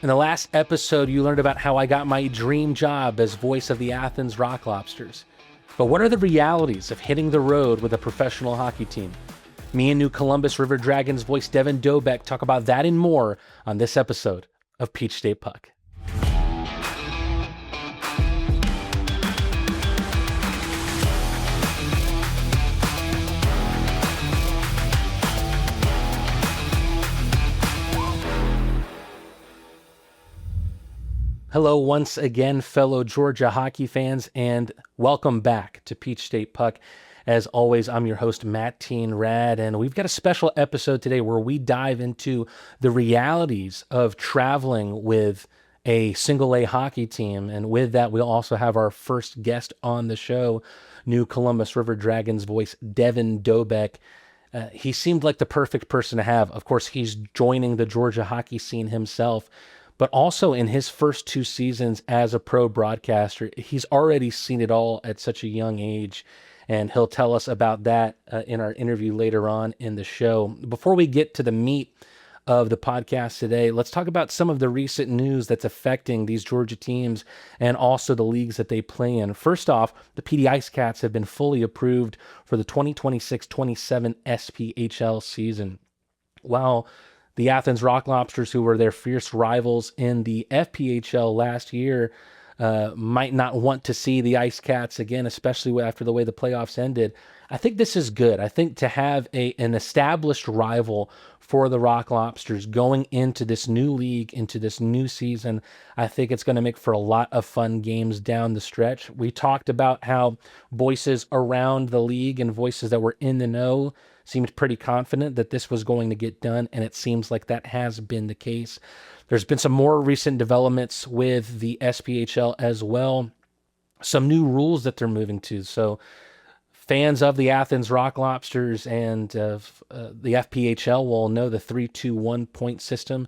In the last episode, you learned about how I got my dream job as voice of the Athens Rock Lobsters. But what are the realities of hitting the road with a professional hockey team? Me and new Columbus River Dragons voice Devin Dobek talk about that and more on this episode of Peach State Puck. Hello once again, fellow Georgia hockey fans, and welcome back to Peach State Puck. As always, I'm your host, Matteen Rad, and we've got a special episode today where we dive into the realities of traveling with a single-A hockey team. And with that, we'll also have our first guest on the show, new Columbus River Dragons voice, Devin Dobek. He seemed like the perfect person to have. Of course, he's joining the Georgia hockey scene himself, but also in his first two seasons as a pro broadcaster, he's already seen it all at such a young age, and he'll tell us about that in our interview later on in the show. Before we get to the meat of the podcast today, let's talk about some of the recent news that's affecting these Georgia teams and also the leagues that they play in. First off, the PD Ice Cats have been fully approved for the 2026-27 SPHL season. While the Athens Rock Lobsters, who were their fierce rivals in the FPHL last year, might not want to see the Ice Cats again, especially after the way the playoffs ended. I think this is good. I think to have an established rival for the Rock Lobsters going into this new league, into this new season, I think it's going to make for a lot of fun games down the stretch. We talked about how voices around the league and voices that were in the know seemed pretty confident that this was going to get done, and it seems like that has been the case. There's been some more recent developments with the SPHL as well, some new rules that they're moving to. So fans of the Athens Rock Lobsters and the FPHL will know the 3-2-1 point system.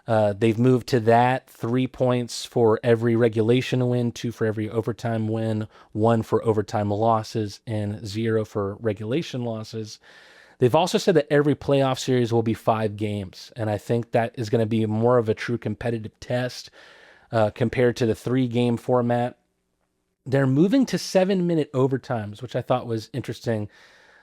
They've moved to that, 3 points for every regulation win, 2 for every overtime win, 1 for overtime losses, and 0 for regulation losses. They've also said that every playoff series will be 5 games, and I think that is going to be more of a true competitive test compared to the 3-game format. They're moving to 7-minute overtimes, which I thought was interesting.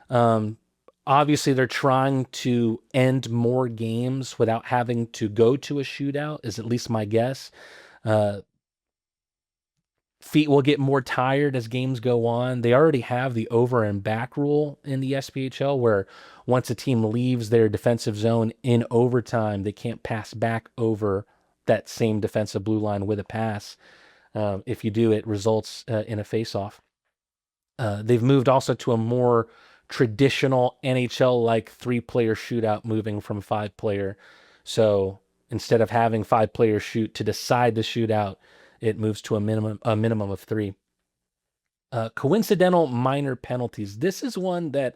Obviously, they're trying to end more games without having to go to a shootout, is at least my guess. Feet will get more tired as games go on. They already have the over and back rule in the SPHL, where once a team leaves their defensive zone in overtime, they can't pass back over that same defensive blue line with a pass. If you do, it results in a face-off. They've moved also to a more traditional NHL-like 3-player shootout, moving from 5-player. So instead of having 5 players shoot to decide the shootout, it moves to a minimum of 3. Coincidental minor penalties. This is one that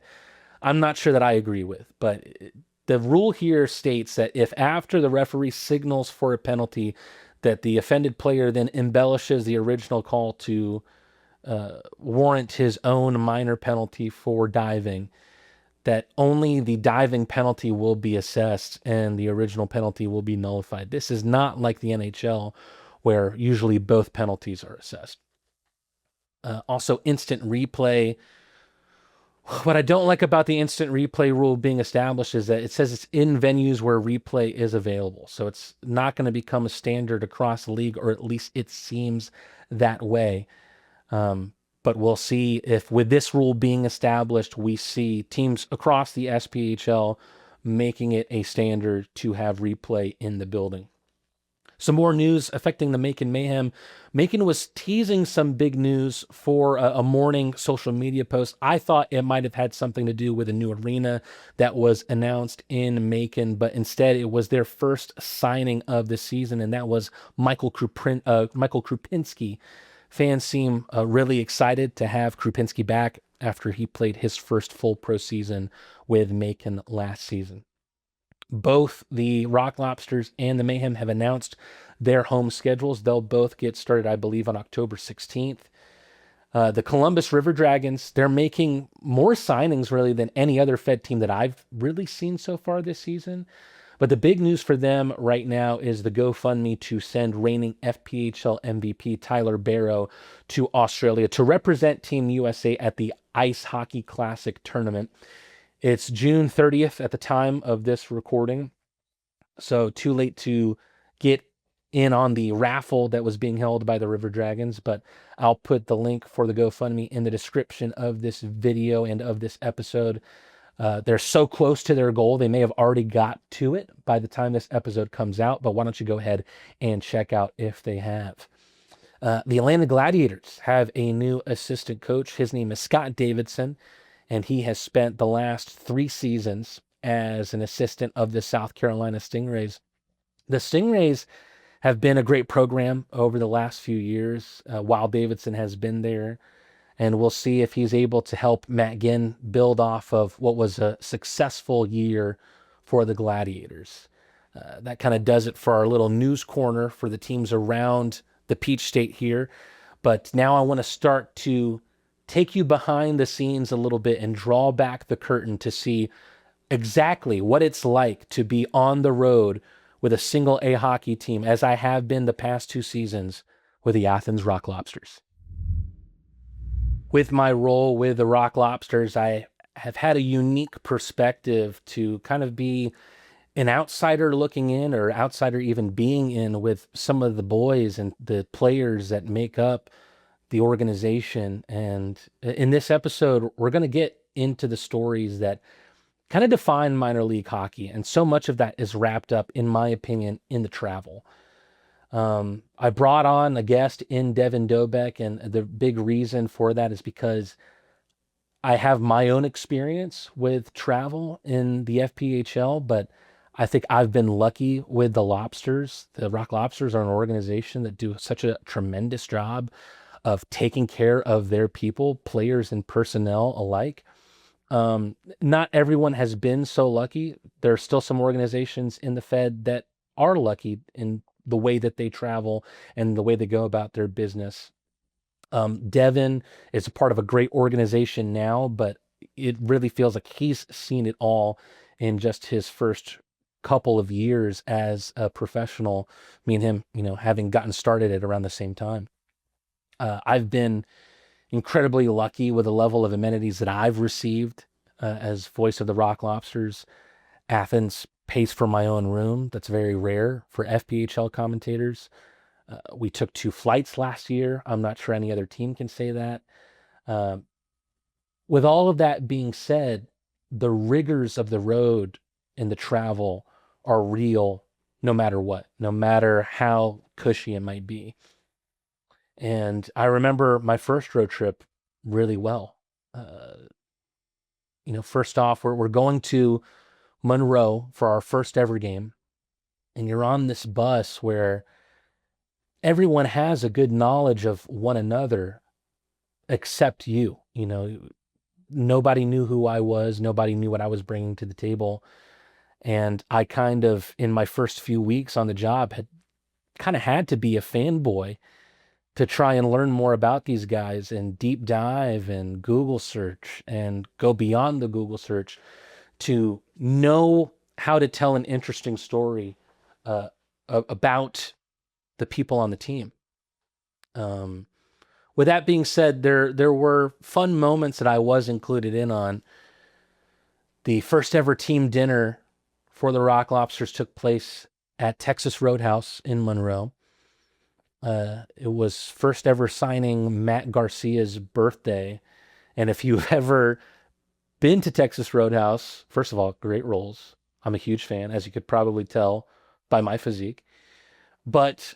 I'm not sure that I agree with, but the rule here states that if after the referee signals for a penalty, that the offended player then embellishes the original call to warrant his own minor penalty for diving, that only the diving penalty will be assessed and the original penalty will be nullified. This is not like the NHL, where usually both penalties are assessed. Also, instant replay. What I don't like about the instant replay rule being established is that it says it's in venues where replay is available. So it's not going to become a standard across the league, or at least it seems that way. But we'll see if with this rule being established, we see teams across the SPHL making it a standard to have replay in the building. Some more news affecting the Macon Mayhem. Macon was teasing some big news for a morning social media post. I thought it might have had something to do with a new arena that was announced in Macon, but instead it was their first signing of the season, and that was Michael Krupinski. Fans seem really excited to have Krupinski back after he played his first full pro season with Macon last season. Both the Rock Lobsters and the Mayhem have announced their home schedules. They'll both get started, I believe, on October 16th. The Columbus River Dragons, they're making more signings really than any other Fed team that I've really seen so far this season. But the big news for them right now is the GoFundMe to send reigning FPHL MVP Tyler Barrow to Australia to represent Team USA at the Ice Hockey Classic tournament. It's June 30th at the time of this recording, so too late to get in on the raffle that was being held by the River Dragons, but I'll put the link for the GoFundMe in the description of this video and of this episode. They're so close to their goal. They may have already got to it by the time this episode comes out, but why don't you go ahead and check out if they have. The Atlanta Gladiators have a new assistant coach. His name is Scott Davidson, and he has spent the last 3 seasons as an assistant of the South Carolina Stingrays. The Stingrays have been a great program over the last few years while Davidson has been there. And we'll see if he's able to help Matt Ginn build off of what was a successful year for the Gladiators. That kind of does it for our little news corner for the teams around the Peach State here. But now I want to start to take you behind the scenes a little bit and draw back the curtain to see exactly what it's like to be on the road with a single A hockey team, as I have been the past 2 seasons with the Athens Rock Lobsters. With my role with the Rock Lobsters, I have had a unique perspective to kind of be an outsider looking in, or outsider even being in, with some of the boys and the players that make up the organization. And in this episode, we're going to get into the stories that kind of define minor league hockey. And so much of that is wrapped up, in my opinion, in the travel. I brought on a guest in Devin Dobek, and the big reason for that is because I have my own experience with travel in the FPHL, but I think I've been lucky with the Lobsters. The Rock Lobsters are an organization that do such a tremendous job of taking care of their people, players and personnel alike. Not everyone has been so lucky. There are still some organizations in the Fed that are lucky in the way that they travel and the way they go about their business. Devin is a part of a great organization now, but it really feels like he's seen it all in just his first couple of years as a professional. Me and him, having gotten started at around the same time. I've been incredibly lucky with the level of amenities that I've received as voice of the Rock Lobsters. Athens pays for my own room. That's very rare for FPHL commentators. We took 2 flights last year. I'm not sure any other team can say that. With all of that being said, the rigors of the road and the travel are real no matter what, no matter how cushy it might be. And I remember my first road trip really well. First off, we're going to Monroe for our first ever game, and you're on this bus where everyone has a good knowledge of one another except you. Nobody knew who I was. Nobody knew what I was bringing to the table. And I kind of, in my first few weeks on the job, had kind of had to be a fanboy to try and learn more about these guys and deep dive and Google search and go beyond the Google search to know how to tell an interesting story about the people on the team. With that being said, there were fun moments that I was included in on. The first ever team dinner for the Rock Lobsters took place at Texas Roadhouse in Monroe. It was first ever signing Matt Garcia's birthday. And if you've ever been to Texas Roadhouse, first of all, great rolls. I'm a huge fan, as you could probably tell by my physique. But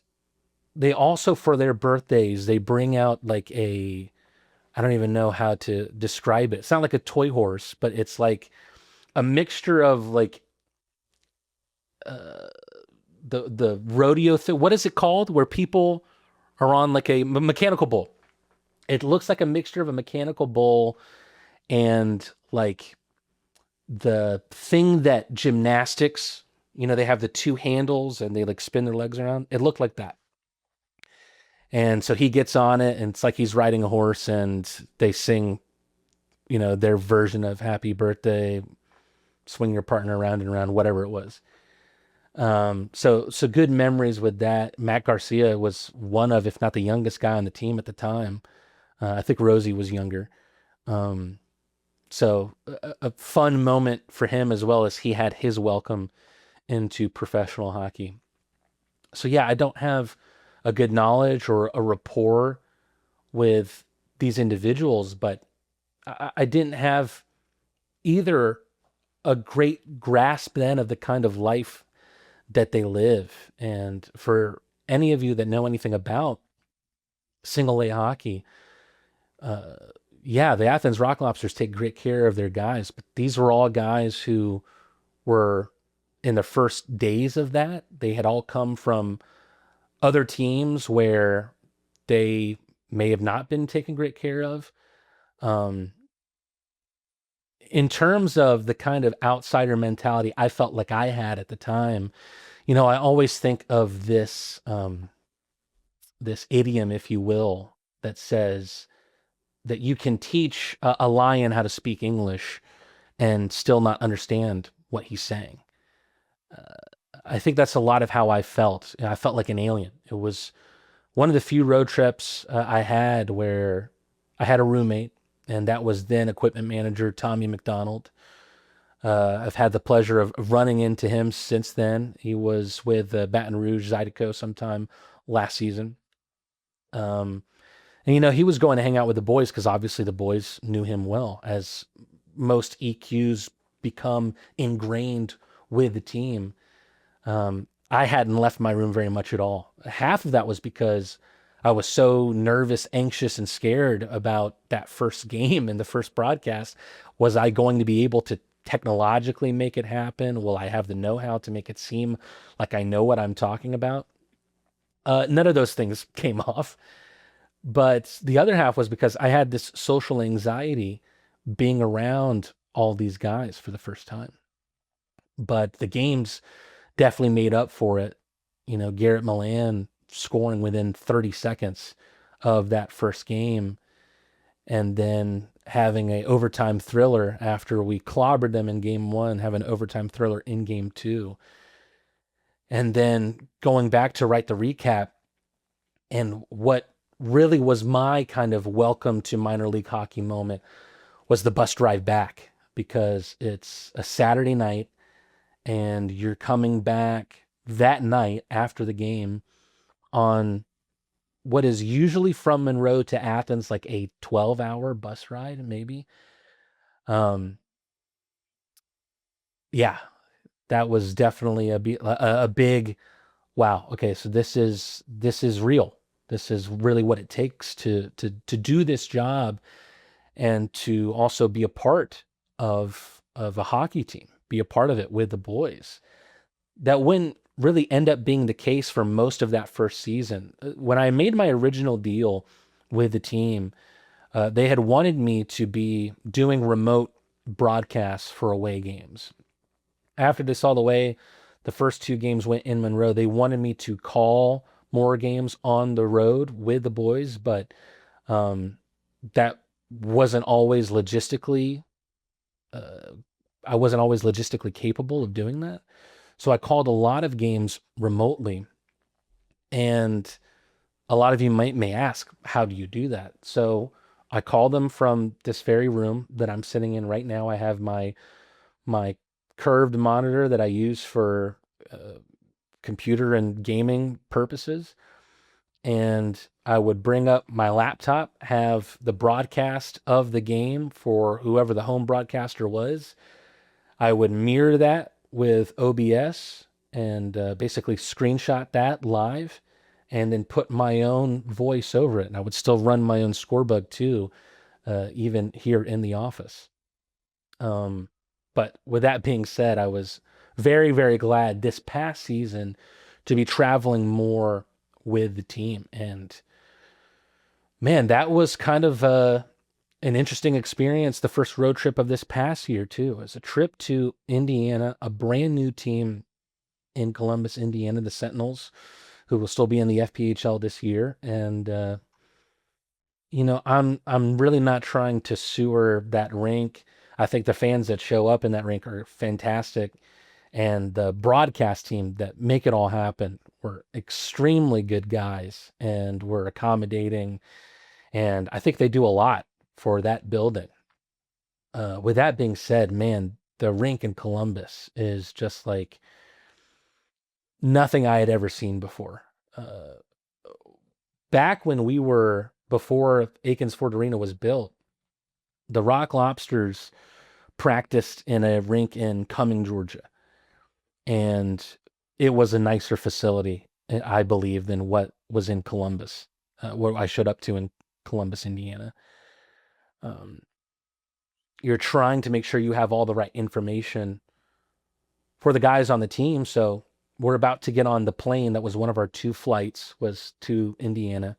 they also, for their birthdays, they bring out like I don't even know how to describe it. It's not like a toy horse, but it's like a mixture of like the rodeo thing. What is it called? Where people are on like a mechanical bull. It looks like a mixture of a mechanical bull and like the thing that gymnastics, they have the 2 handles and they like spin their legs around. It looked like that. And so he gets on it and it's like he's riding a horse, and they sing, their version of Happy Birthday, swing your partner around and around, whatever it was. So good memories with that. Matt Garcia was one of, if not the youngest guy on the team at the time. I think Rosie was younger. Um, so a fun moment for him as well as he had his welcome into professional hockey. So yeah, I don't have a good knowledge or a rapport with these individuals, but I didn't have either a great grasp then of the kind of life that they live. And for any of you that know anything about single A hockey, uh, yeah, the Athens Rock Lobsters take great care of their guys, but these were all guys who were in the first days of that. They had all come from other teams where they may have not been taken great care of. Um, in terms of the kind of outsider mentality I felt like I had at the time, I always think of this idiom, if you will, that says that you can teach a lion how to speak English and still not understand what he's saying. I think that's a lot of how I felt. I felt like an alien. It was one of the few road trips I had where I had a roommate, and that was then equipment manager Tommy McDonald. I've had the pleasure of running into him since then. He was with Baton Rouge Zydeco sometime last season. Um, and he was going to hang out with the boys because obviously the boys knew him well, as most EQs become ingrained with the team. I hadn't left my room very much at all. Half of that was because I was so nervous, anxious, and scared about that first game and the first broadcast. Was I going to be able to technologically make it happen? Will I have the know-how to make it seem like I know what I'm talking about? None of those things came off. But the other half was because I had this social anxiety being around all these guys for the first time. But the games definitely made up for it. Garrett Milan scoring within 30 seconds of that first game, and then having a overtime thriller after we clobbered them in game one, have an overtime thriller in game two. And then going back to write the recap, and what really was my kind of welcome to minor league hockey moment was the bus drive back, because it's a Saturday night and you're coming back that night after the game on what is usually from Monroe to Athens like a 12-hour bus ride, maybe. Um, yeah, that was definitely a big wow. Okay, so this is real. This is really what it takes to do this job and to also be a part of a hockey team, be a part of it with the boys. That wouldn't really end up being the case for most of that first season. When I made my original deal with the team, they had wanted me to be doing remote broadcasts for away games. After they saw the way the first two games went in Monroe, they wanted me to call more games on the road with the boys, but um, that wasn't always logistically, uh, I wasn't always logistically capable of doing that. So I called a lot of games remotely. And a lot of you may ask, how do you do that? So I call them from this very room that I'm sitting in right now. I have my curved monitor that I use for computer and gaming purposes. And I would bring up my laptop, have the broadcast of the game for whoever the home broadcaster was. I would mirror that with OBS and basically screenshot that live and then put my own voice over it. And I would still run my own scorebug too, even here in the office. Um, but with that being said, I was very, very glad this past season to be traveling more with the team. And man, that was kind of an interesting experience. The first road trip of this past year, too, was a trip to Indiana, a brand new team in Columbus, Indiana, the Sentinels, who will still be in the FPHL this year. And I'm really not trying to sewer that rink. I think the fans that show up in that rink are fantastic. and the broadcast team that make it all happen were extremely good guys and were accommodating. And I think they do a lot for that building. With that being said, man, the rink in Columbus is just like nothing I had ever seen before. Uh, Back when before Aikens Ford Arena was built, the Rock Lobsters practiced in a rink in Cumming, Georgia. And it was a nicer facility, I believe, than what was in Columbus, what I showed up to in Columbus, Indiana. Um, you're trying to make sure you have all the right information for the guys on the team. So we're about to get on the plane. That was one of our two flights, was to Indiana.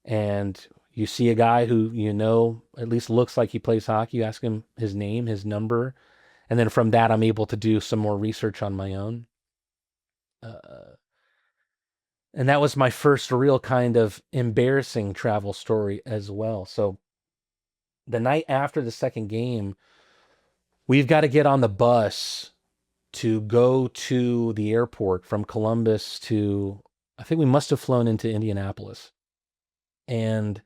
And you see a guy who, at least looks like he plays hockey. You ask him his name, his number. And then from that, I'm able to do some more research on my own. Uh, and that was my first real kind of embarrassing travel story as well. So the night after the second game, we've got to get on the bus to go to the airport from Columbus to, I think we must have flown into Indianapolis. And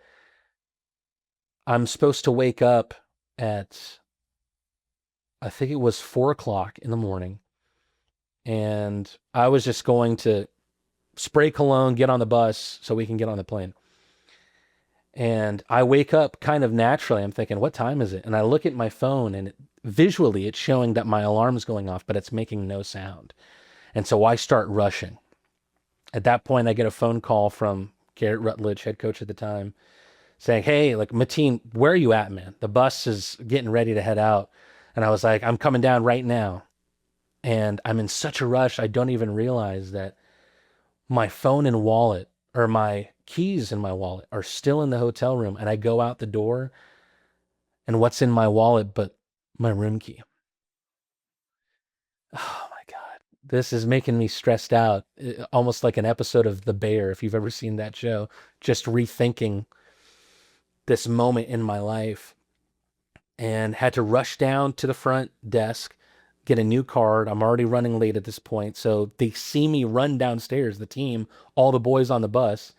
I'm supposed to wake up at, I think it was 4 o'clock in the morning. And I was just going to spray cologne, get on the bus so we can get on the plane. And I wake up kind of naturally. I'm thinking, what time is it? And I look at my phone and visually it's showing that my alarm's going off, but it's making no sound. And so I start rushing. At that point, I get a phone call from Garrett Rutledge, head coach at the time, saying, hey, like, Matteen, where are you at, man? The bus is getting ready to head out. And I was like, I'm coming down right now. And I'm in such a rush, I don't even realize that my phone and wallet, or my keys in my wallet, are still in the hotel room. And I go out the door, and what's in my wallet but my room key? Oh my God. This is making me stressed out. Almost like an episode of The Bear, if you've ever seen that show, just rethinking this moment in my life. And had to rush down to the front desk, get a new card. I'm already running late at this point. So they see me run downstairs, the team, all the boys on the bus,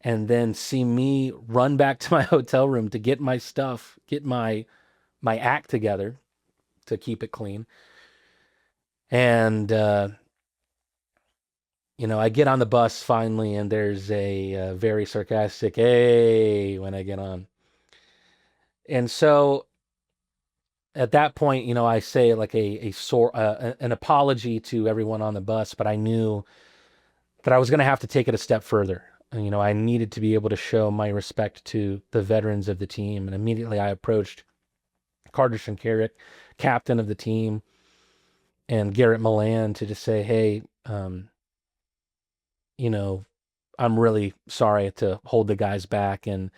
and then see me run back to my hotel room to get my stuff, get my act together to keep it clean. And I get on the bus finally, and there's a very sarcastic "hey" when I get on. And so at that point, I say like an apology to everyone on the bus, but I knew that I was going to have to take it a step further. I needed to be able to show my respect to the veterans of the team, and immediately I approached Carter Shinkarik, captain of the team, and Garrett Milan to just say, hey, I'm really sorry to hold the guys back and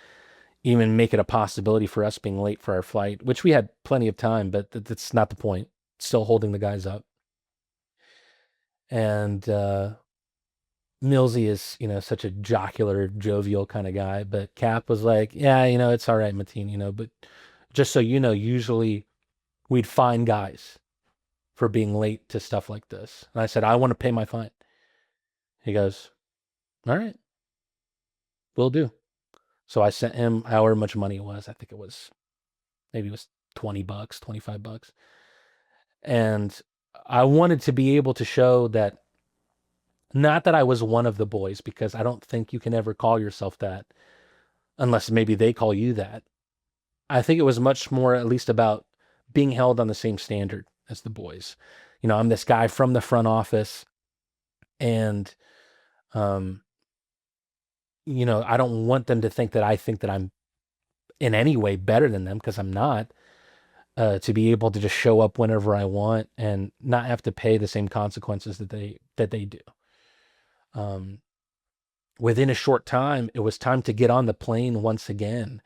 even make it a possibility for us being late for our flight, which we had plenty of time, but that's not the point. Still holding the guys up. And Millsy is, such a jocular, jovial kind of guy, but Cap was like, yeah, it's all right, Matteen, but just so you know, usually we'd fine guys for being late to stuff like this. And I said, I want to pay my fine. He goes, all right, will do. So I sent him however much money it was. I think maybe it was $20, $25. And I wanted to be able to show that, not that I was one of the boys, because I don't think you can ever call yourself that unless maybe they call you that. I think it was much more, at least, about being held on the same standard as the boys. I'm this guy from the front office, and I don't want them to think that I think that I'm in any way better than them, because I'm not. To be able to just show up whenever I want and not have to pay the same consequences that they do. Within a short time, it was time to get on the plane once again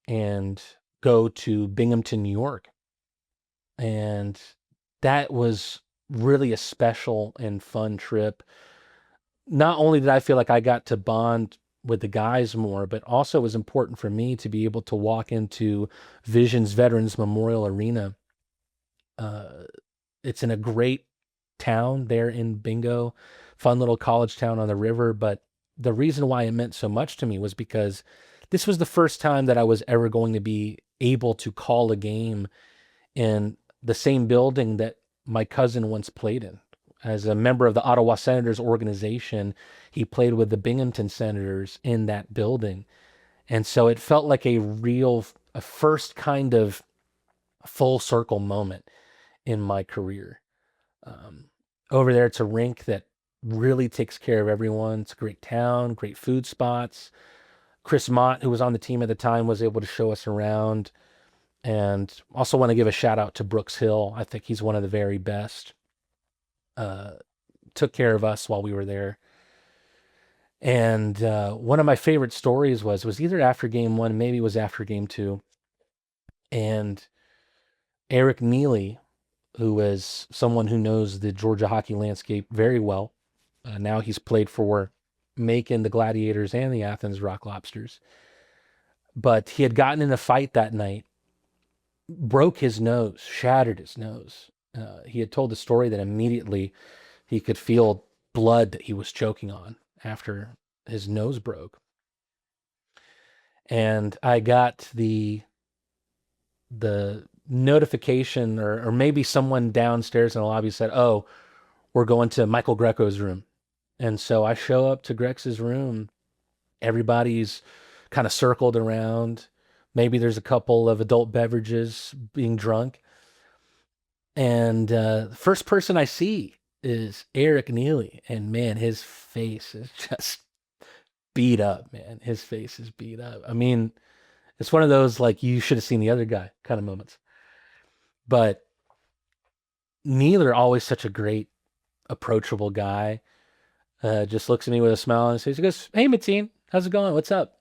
and go to Binghamton, New York. And that was really a special and fun trip. Not only did I feel like I got to bond with the guys more, but also it was important for me to be able to walk into Visions Veterans Memorial Arena It's in a great town there in Bingo, fun little college town on the river. But the reason why it meant so much to me was because this was the first time that I was ever going to be able to call a game in the same building that my cousin once played in. As a member of the Ottawa Senators organization, he played with the Binghamton Senators in that building. And so it felt like a first kind of full circle moment in my career. Um, Over there, it's a rink that really takes care of everyone. It's a great town, great food spots. Chris Mott, who was on the team at the time, was able to show us around. And also want to give a shout out to Brooks Hill. I think he's one of the very best. Uh, Took care of us while we were there. And one of my favorite stories was either after game one, maybe it was after game two. And Eric Neely, who is someone who knows the Georgia hockey landscape very well. Now he's played for Macon, the Gladiators, and the Athens Rock Lobsters. But he had gotten in a fight that night, broke his nose, shattered his nose. He had told the story that immediately he could feel blood that he was choking on after his nose broke. And I got the notification, or maybe someone downstairs in the lobby said, "Oh, we're going to Michael Greco's room." And so I show up to Grex's room. Everybody's kind of circled around. Maybe there's a couple of adult beverages being drunk. And the first person I see is Eric Neely. And man, his face is just beat up, man. His face is beat up. I mean, it's one of those like you should have seen the other guy kind of moments. But Neely always such a great, approachable guy. Just looks at me with a smile on his face. He goes, "Hey, Matteen, how's it going? What's up?"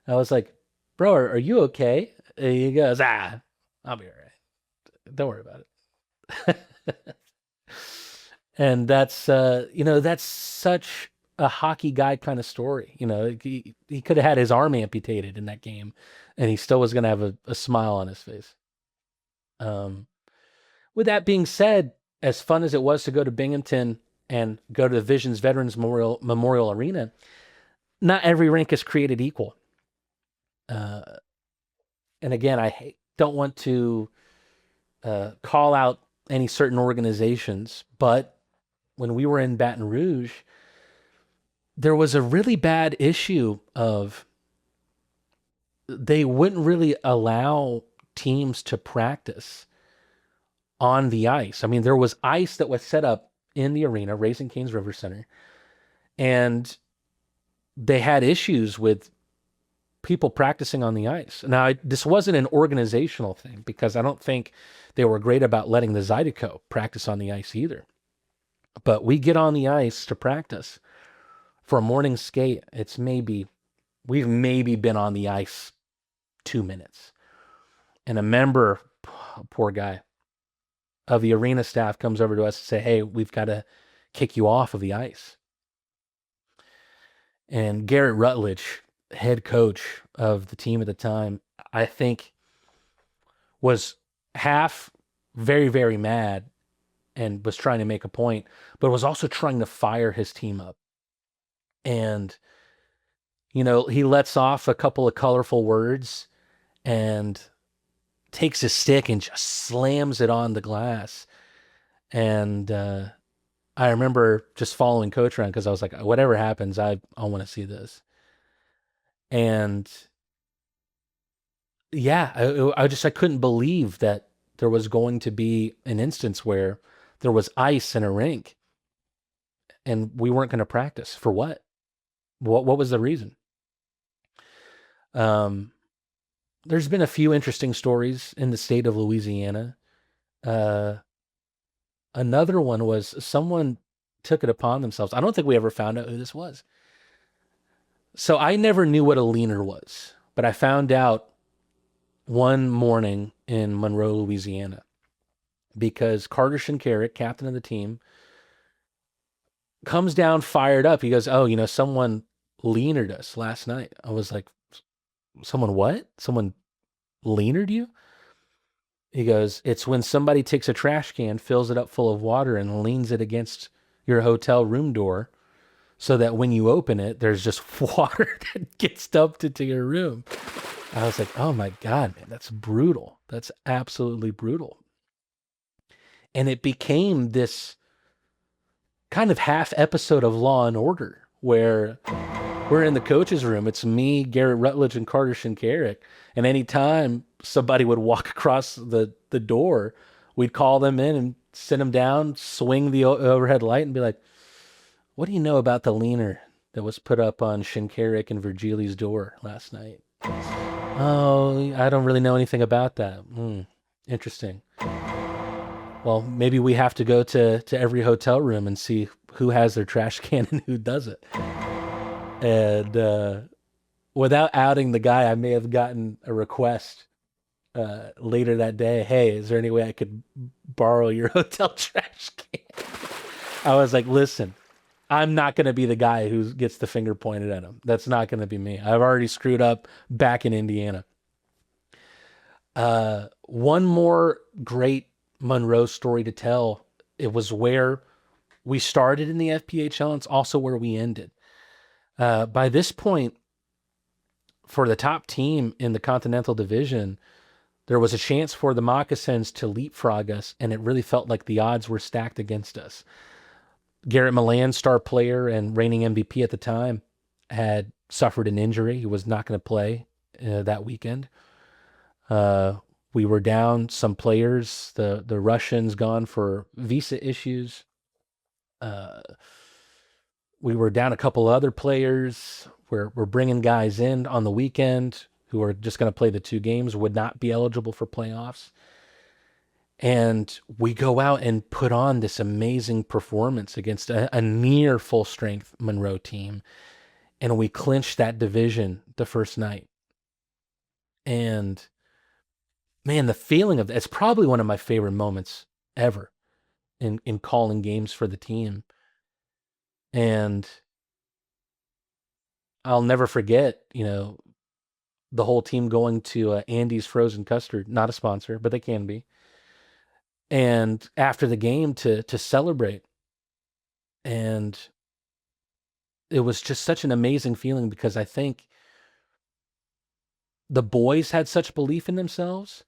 I was like, "Bro, are you okay?" And he goes, "I'll be all right. Don't worry about it." And that's such a hockey guy kind of story. He could have had his arm amputated in that game, and he still was going to have a smile on his face. Um, with that being said, as fun as it was to go to Binghamton and go to the Visions Veterans Memorial Arena, not every rink is created equal. Uh, and again, don't want to call out any certain organizations, but when we were in Baton Rouge, there was a really bad issue of they wouldn't really allow teams to practice on the ice. I mean, there was ice that was set up in the arena, Raising Cane's River Center, and they had issues with people practicing on the ice. Now, this wasn't an organizational thing because I don't think they were great about letting the Zydeco practice on the ice either. But we get on the ice to practice for a morning skate. We've maybe been on the ice 2 minutes. And a member, poor guy, of the arena staff comes over to us and say, "Hey, we've got to kick you off of the ice." And Garrett Rutledge, head coach of the team at the time, I think was half very, very mad and was trying to make a point, but was also trying to fire his team up. And, he lets off a couple of colorful words and takes his stick and just slams it on the glass. And I remember just following coach around because I was like, whatever happens, I want to see this. And yeah, I couldn't believe that there was going to be an instance where there was ice in a rink and we weren't going to practice. For what? What was the reason? Um, there's been a few interesting stories in the state of Louisiana. Uh, Another one was someone took it upon themselves. I don't think we ever found out who this was. So I never knew what a leaner was, but I found out one morning in Monroe, Louisiana, because Carter Shinkarik, captain of the team, comes down fired up. He goes, "Oh, someone leanered us last night." I was like, "Someone what? Someone leanered you?" He goes, it's when somebody takes a trash can, fills it up full of water, and leans it against your hotel room door so that when you open it, there's just water that gets dumped into your room. I was like, oh my God, man, that's brutal. That's absolutely brutal. And it became this kind of half episode of Law and Order where we're in the coach's room. It's me, Garrett Rutledge, and Carter Shinkarik. And anytime somebody would walk across the door, we'd call them in and sit them down, swing the overhead light, and be like, what do you know about the leaner that was put up on Shinkarik and Virgili's door last night? Oh, I don't really know anything about that. Interesting. Well, maybe we have to go to every hotel room and see who has their trash can and who doesn't. And without outing the guy, I may have gotten a request later that day. Hey, is there any way I could borrow your hotel trash can? I was like, listen, I'm not going to be the guy who gets the finger pointed at him. That's not going to be me. I've already screwed up back in Indiana. One more great Monroe story to tell. It was where we started in the FPHL, and it's also where we ended. By this point, for the top team in the Continental Division, there was a chance for the Moccasins to leapfrog us, and it really felt like the odds were stacked against us. Garrett Milan, star player and reigning MVP at the time, had suffered an injury. He was not going to play that weekend. We were down some players. The Russians gone for visa issues. We were down a couple other players. We're bringing guys in on the weekend who are just going to play the 2 games, would not be eligible for playoffs. And we go out and put on this amazing performance against a near full strength Monroe team. And we clinched that division the first night. And man, the feeling of it's probably one of my favorite moments ever in calling games for the team. And I'll never forget, the whole team going to Andy's Frozen Custard, not a sponsor, but they can be. And after the game to celebrate. And it was just such an amazing feeling because I think the boys had such belief in themselves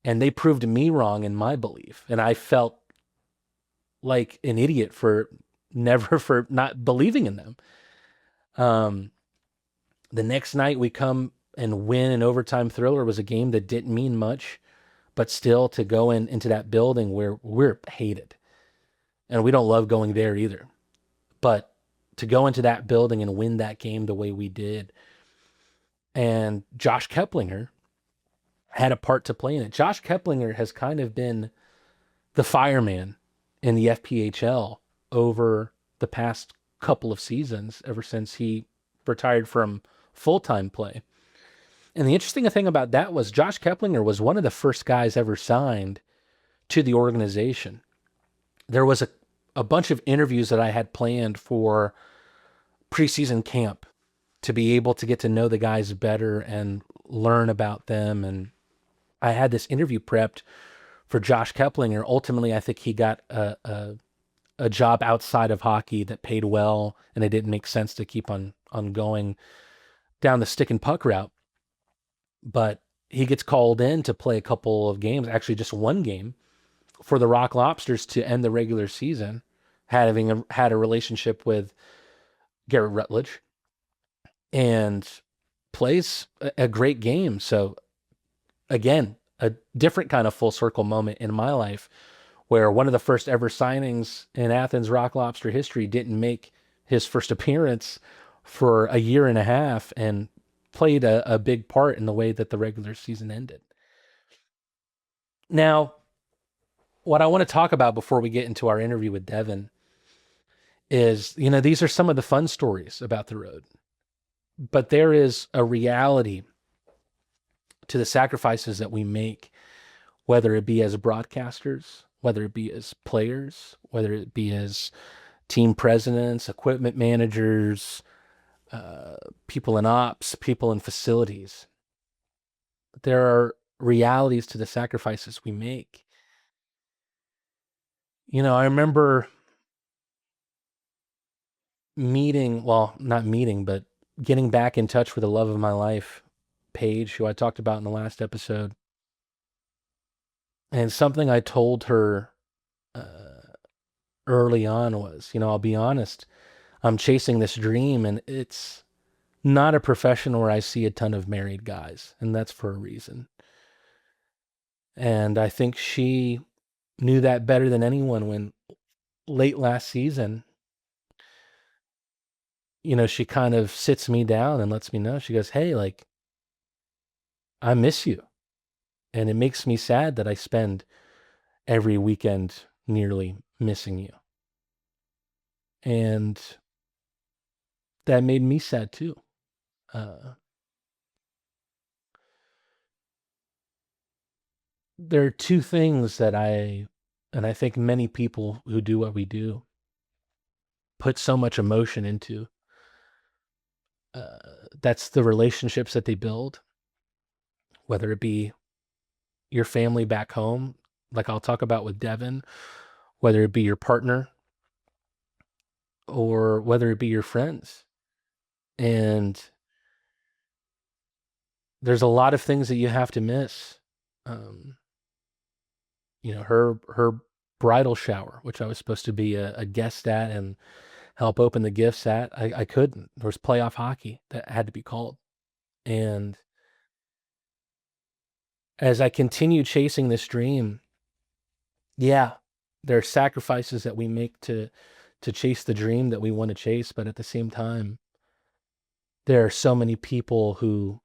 and they proved me wrong in my belief. And I felt like an idiot for not believing in them. The next night we come and win an overtime thriller. It was a game that didn't mean much, but still to go into that building where we're hated and we don't love going there either. But to go into that building and win that game the way we did. And Josh Keplinger had a part to play in it. Josh Keplinger has kind of been the fireman in the FPHL over the past couple of seasons, ever since he retired from full-time play. And the interesting thing about that was Josh Keplinger was one of the first guys ever signed to the organization. There was a bunch of interviews that I had planned for preseason camp to be able to get to know the guys better and learn about them. And I had this interview prepped for Josh Keplinger. Ultimately, I think he got a job outside of hockey that paid well, and it didn't make sense to keep on going down the stick and puck route. But he gets called in to play a couple of games, actually just one game, for the Rock Lobsters to end the regular season, having had a relationship with Garrett Rutledge, and plays a great game. So again, a different kind of full circle moment in my life where one of the first ever signings in Athens Rock Lobster history didn't make his first appearance for a year and a half and played a big part in the way that the regular season ended. Now, what I want to talk about before we get into our interview with Devin is, these are some of the fun stories about the road, but there is a reality to the sacrifices that we make, whether it be as broadcasters, whether it be as players, whether it be as team presidents, equipment managers, people in ops, people in facilities. There are realities to the sacrifices we make. I remember not meeting, but getting back in touch with the love of my life, Paige, who I talked about in the last episode. And something I told her early on was, I'll be honest, I'm chasing this dream, and it's not a profession where I see a ton of married guys, and that's for a reason. And I think she knew that better than anyone when late last season, she kind of sits me down and lets me know. She goes, "Hey, like, I miss you. And it makes me sad that I spend every weekend nearly missing you." And that made me sad too. Uh, there are two things that and I think many people who do what we do, put so much emotion into. That's the relationships that they build, whether it be your family back home, like I'll talk about with Devin, whether it be your partner, or whether it be your friends. And there's a lot of things that you have to miss. Um, her bridal shower, which I was supposed to be a guest at and help open the gifts at, I couldn't. There was playoff hockey that had to be called. And as I continue chasing this dream, yeah, there are sacrifices that we make to chase the dream that we want to chase, but at the same time, there are so many people who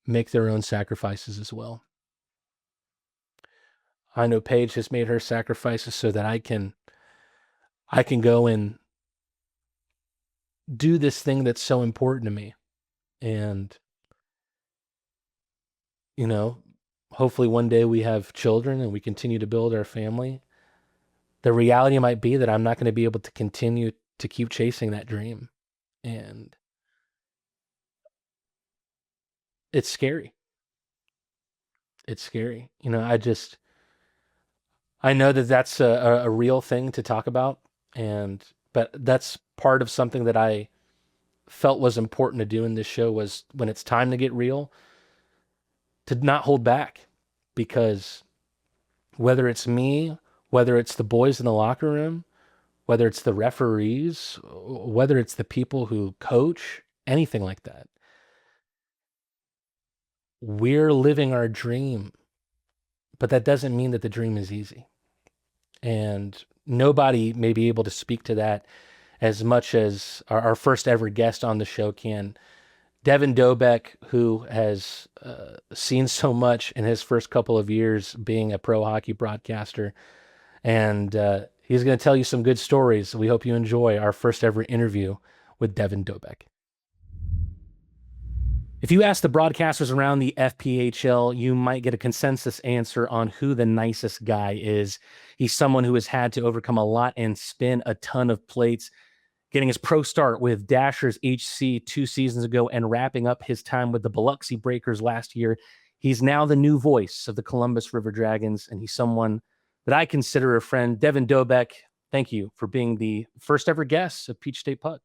make their own sacrifices as well. I know Paige has made her sacrifices so that I can go and do this thing that's so important to me. And, you know, hopefully one day we have children and we continue to build our family. The reality might be that I'm not going to be able to continue to keep chasing that dream. And it's scary. It's scary. I know that that's a real thing to talk about. But that's part of something that I felt was important to do in this show, was when it's time to get real, to not hold back. Because whether it's me, whether it's the boys in the locker room, whether it's the referees, whether it's the people who coach, anything like that, we're living our dream. But that doesn't mean that the dream is easy. And nobody may be able to speak to that as much as our first ever guest on the show can. Devin Dobek, who has seen so much in his first couple of years being a pro hockey broadcaster. And he's going to tell you some good stories. We hope you enjoy our first ever interview with Devin Dobek. If you ask the broadcasters around the FPHL, you might get a consensus answer on who the nicest guy is. He's someone who has had to overcome a lot and spin a ton of plates, getting his pro start with Dashers HC 2 seasons ago and wrapping up his time with the Biloxi Breakers last year. He's now the new voice of the Columbus River Dragons, and he's someone that I consider a friend. Devin Dobek, thank you for being the first ever guest of Peach State Puck.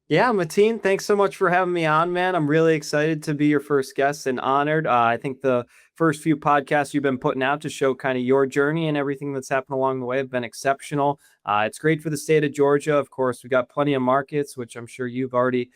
Yeah, Matteen, thanks so much for having me on, man. I'm really excited to be your first guest and honored. I think the first few podcasts you've been putting out to show kind of your journey and everything that's happened along the way have been exceptional. It's great for the state of Georgia. Of course, we've got plenty of markets, which I'm sure you've already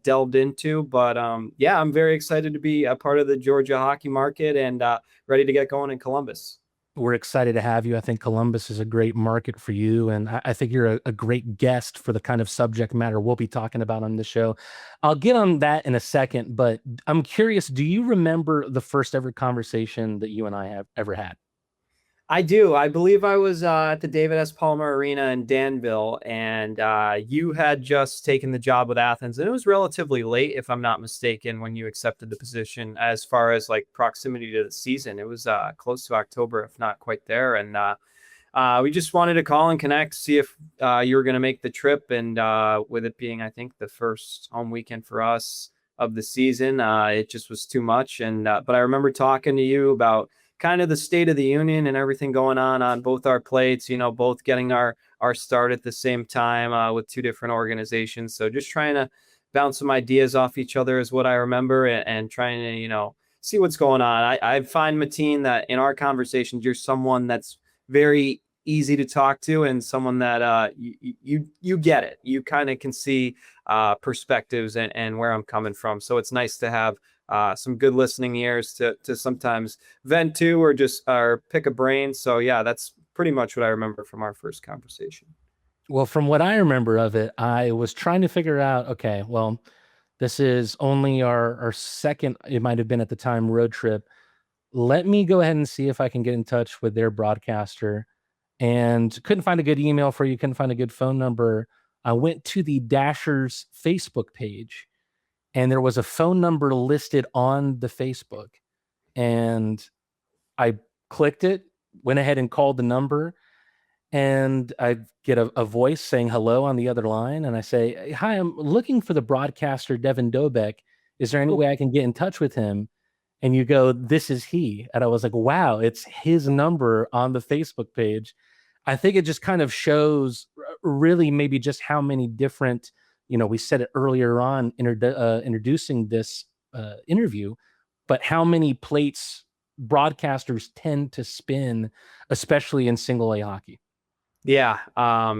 delved into. But yeah, I'm very excited to be a part of the Georgia hockey market and ready to get going in Columbus. We're excited to have you. I think Columbus is a great market for you, and I think you're a great guest for the kind of subject matter we'll be talking about on the show. I'll get on that in a second, but I'm curious, do you remember the first ever conversation that you and I have ever had? I do. I believe I was at the David S. Palmer Arena in Danville, and you had just taken the job with Athens, and it was relatively late, if I'm not mistaken, when you accepted the position. As far as like proximity to the season, it was close to October, if not quite there, and we just wanted to call and connect, see if you were going to make the trip, and with it being, I think, the first home weekend for us of the season. It just was too much. And but I remember talking to you about kind of the state of the union and everything going on both our plates. Both getting our start at the same time with two different organizations. So just trying to bounce some ideas off each other is what I remember, and trying to see what's going on. I find, Matteen, that in our conversations, you're someone that's very easy to talk to, and someone that you get it. You kind of can see perspectives and where I'm coming from. So it's nice to have some good listening ears to sometimes vent to, or pick a brain. So yeah, that's pretty much what I remember from our first conversation. Well, from what I remember of it, I was trying to figure out, okay, well, this is only our second, it might have been at the time, road trip. Let me go ahead and see if I can get in touch with their broadcaster, and couldn't find a good email for you, couldn't find a good phone number. I went to the Dashers Facebook page, and there was a phone number listed on the Facebook, and I clicked it, went ahead and called the number, and I get a voice saying hello on the other line, and I say, "Hi, I'm looking for the broadcaster Devin Dobek. Is there any way I can get in touch with him?" And you go, "This is he." And I was like, "Wow, it's his number on the Facebook page." I think it just kind of shows really maybe just how many different, we said it earlier on, introducing this interview, but how many plates broadcasters tend to spin, especially in single A hockey. Yeah,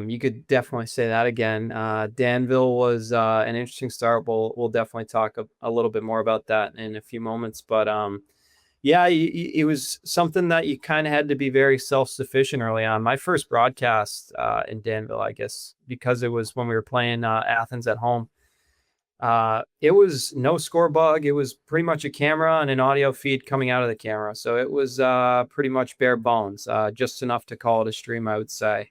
you could definitely say that again. Danville was an interesting start. We'll definitely talk a little bit more about that in a few moments. But yeah, it was something that you kind of had to be very self-sufficient early on. My first broadcast in Danville, I guess, because it was when we were playing Athens at home. It was no score bug. It was pretty much a camera and an audio feed coming out of the camera. So it was pretty much bare bones, just enough to call it a stream, I would say.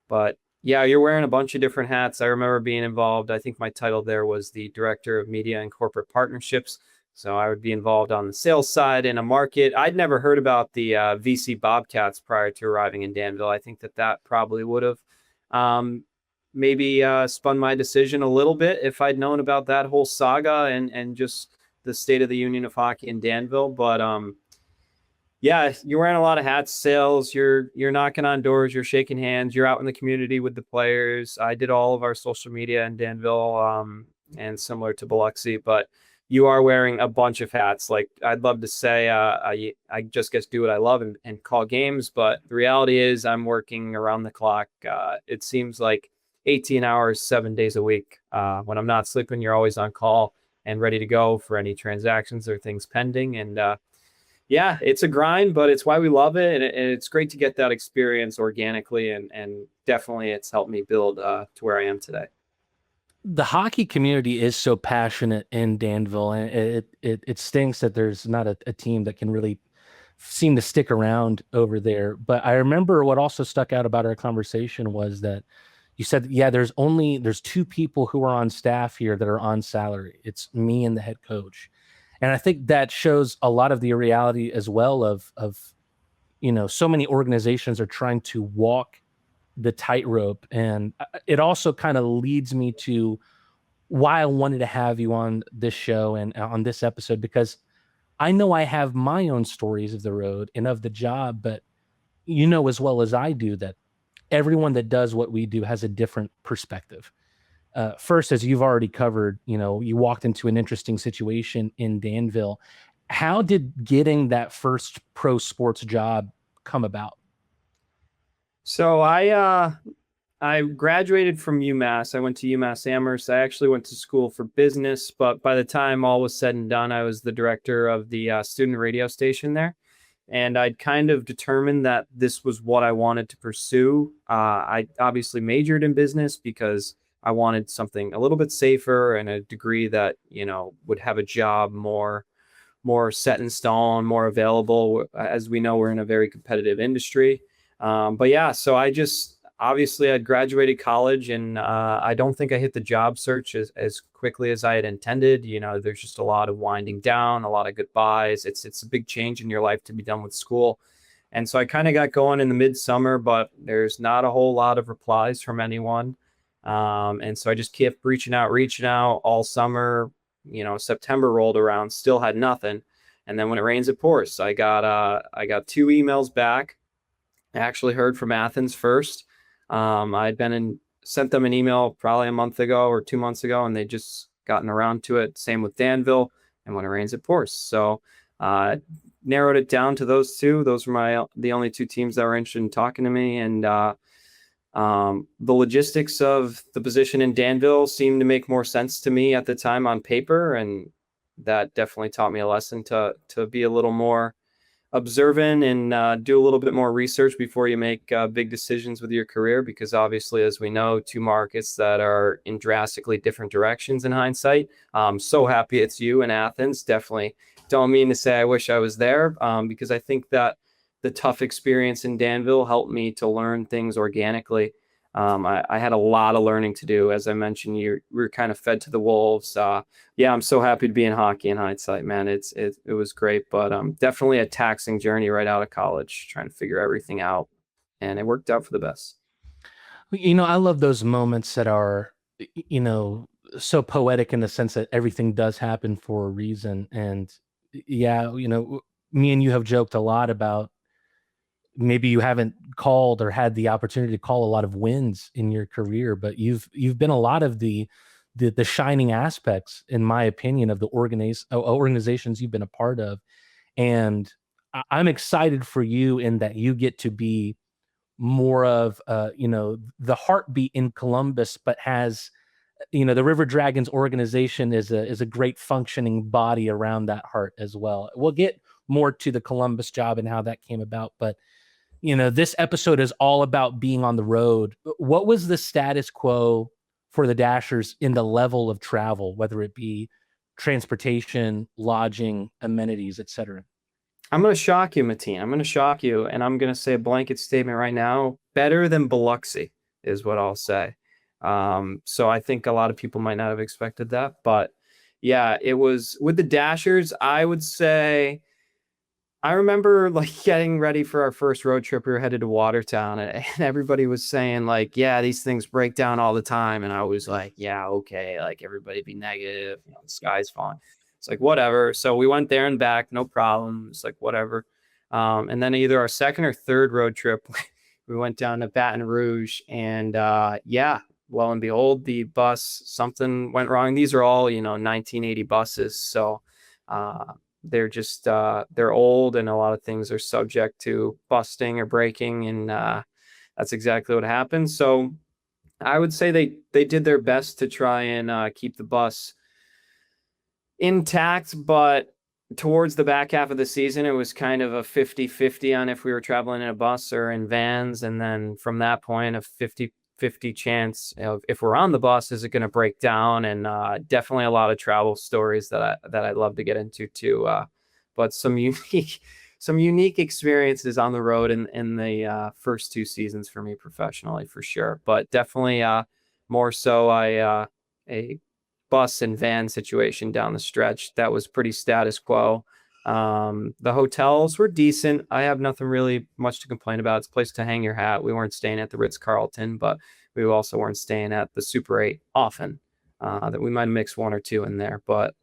But yeah, you're wearing a bunch of different hats. I remember being involved. I think my title there was the Director of Media and Corporate Partnerships. So I would be involved on the sales side in a market. I'd never heard about the VC Bobcats prior to arriving in Danville. I think that probably would have um, maybe spun my decision a little bit if I'd known about that whole saga and just the state of the union of hockey in Danville. But yeah, you're wearing a lot of hats, sales, you're knocking on doors, you're shaking hands, you're out in the community with the players. I did all of our social media in Danville, and similar to Biloxi, but you are wearing a bunch of hats. Like, I'd love to say I just get to do what I love and call games, but the reality is I'm working around the clock. It seems like 18 hours, 7 days a week. When I'm not sleeping, you're always on call and ready to go for any transactions or things pending. And yeah, it's a grind, but it's why we love it. And it's great to get that experience organically. And definitely it's helped me build to where I am today. The hockey community is so passionate in Danville, and it stinks that there's not a team that can really seem to stick around over there. But I remember what also stuck out about our conversation was that you said, yeah, there's two people who are on staff here that are on salary. It's me and the head coach. And I think that shows a lot of the reality as well of so many organizations are trying to walk the tightrope. And it also kind of leads me to why I wanted to have you on this show and on this episode, because I know I have my own stories of the road and of the job, but as well as I do that everyone that does what we do has a different perspective. First, as you've already covered, you walked into an interesting situation in Danville. How did getting that first pro sports job come about? So I graduated from UMass. I went to UMass Amherst. I actually went to school for business, but by the time all was said and done, I was the director of the student radio station there. And I'd kind of determined that this was what I wanted to pursue. I obviously majored in business because I wanted something a little bit safer and a degree that, would have a job more set in stone, more available. As we know, we're in a very competitive industry. But yeah, so I'd graduated college, and I don't think I hit the job search as quickly as I had intended. There's just a lot of winding down, a lot of goodbyes. It's a big change in your life to be done with school. And so I kind of got going in the midsummer, but there's not a whole lot of replies from anyone. And so I just kept reaching out all summer, September rolled around, still had nothing. And then when it rains, it pours. So I got two emails back. I actually heard from Athens first. I'd sent them an email probably a month ago or 2 months ago, and they just gotten around to it. Same with Danville, and when it rains, it pours. So narrowed it down to those two. Those were the only two teams that were interested in talking to me, and the logistics of the position in Danville seemed to make more sense to me at the time on paper, and that definitely taught me a lesson to be a little more observant and do a little bit more research before you make big decisions with your career, because obviously, as we know, two markets that are in drastically different directions in hindsight. I'm so happy it's you in Athens. Definitely don't mean to say I wish I was there, because I think that the tough experience in Danville helped me to learn things organically. I had a lot of learning to do. As I mentioned, we were kind of fed to the wolves. Yeah, I'm so happy to be in hockey in hindsight, man. It was great, but definitely a taxing journey right out of college, trying to figure everything out, and it worked out for the best. I love those moments that are, you know, so poetic in the sense that everything does happen for a reason. And yeah, me and you have joked a lot about maybe you haven't called or had the opportunity to call a lot of wins in your career, but you've been a lot of the shining aspects, in my opinion, of the organizations you've been a part of. And I'm excited for you in that you get to be more of the heartbeat in Columbus, but has the River Dragons organization is a great functioning body around that heart as well. We'll get more to the Columbus job and how that came about, but this episode is all about being on the road. What was the status quo for the Dashers in the level of travel, whether it be transportation, lodging, amenities, etc.? I'm going to shock you, Matteen. I'm going to shock you, and I'm going to say a blanket statement right now. Better than Biloxi is what I'll say. So I think a lot of people might not have expected that, but yeah, it was with the Dashers. I would say I remember like getting ready for our first road trip. We were headed to Watertown, and everybody was saying like, "Yeah, these things break down all the time." And I was like, "Yeah, okay." Like everybody be negative. The sky's falling. It's like whatever. So we went there and back, no problem. It's like whatever. And then either our second or third road trip, we went down to Baton Rouge, and yeah, well and behold, the bus something went wrong. These are all 1980 buses, so. They're just they're old, and a lot of things are subject to busting or breaking, and that's exactly what happened. So I would say they did their best to try and keep the bus intact, but towards the back half of the season, it was kind of a 50-50 on if we were traveling in a bus or in vans. And then from that point, a 50-50 chance of if we're on the bus, is it going to break down? And definitely a lot of travel stories that I'd love to get into too. But some unique experiences on the road in the first two seasons for me professionally, for sure. But definitely more so a bus and van situation down the stretch that was pretty status quo. The hotels were decent. I have nothing really much to complain about. It's a place to hang your hat. We weren't staying at the Ritz-Carlton, but we also weren't staying at the Super 8 often. That we might have mixed one or two in there, but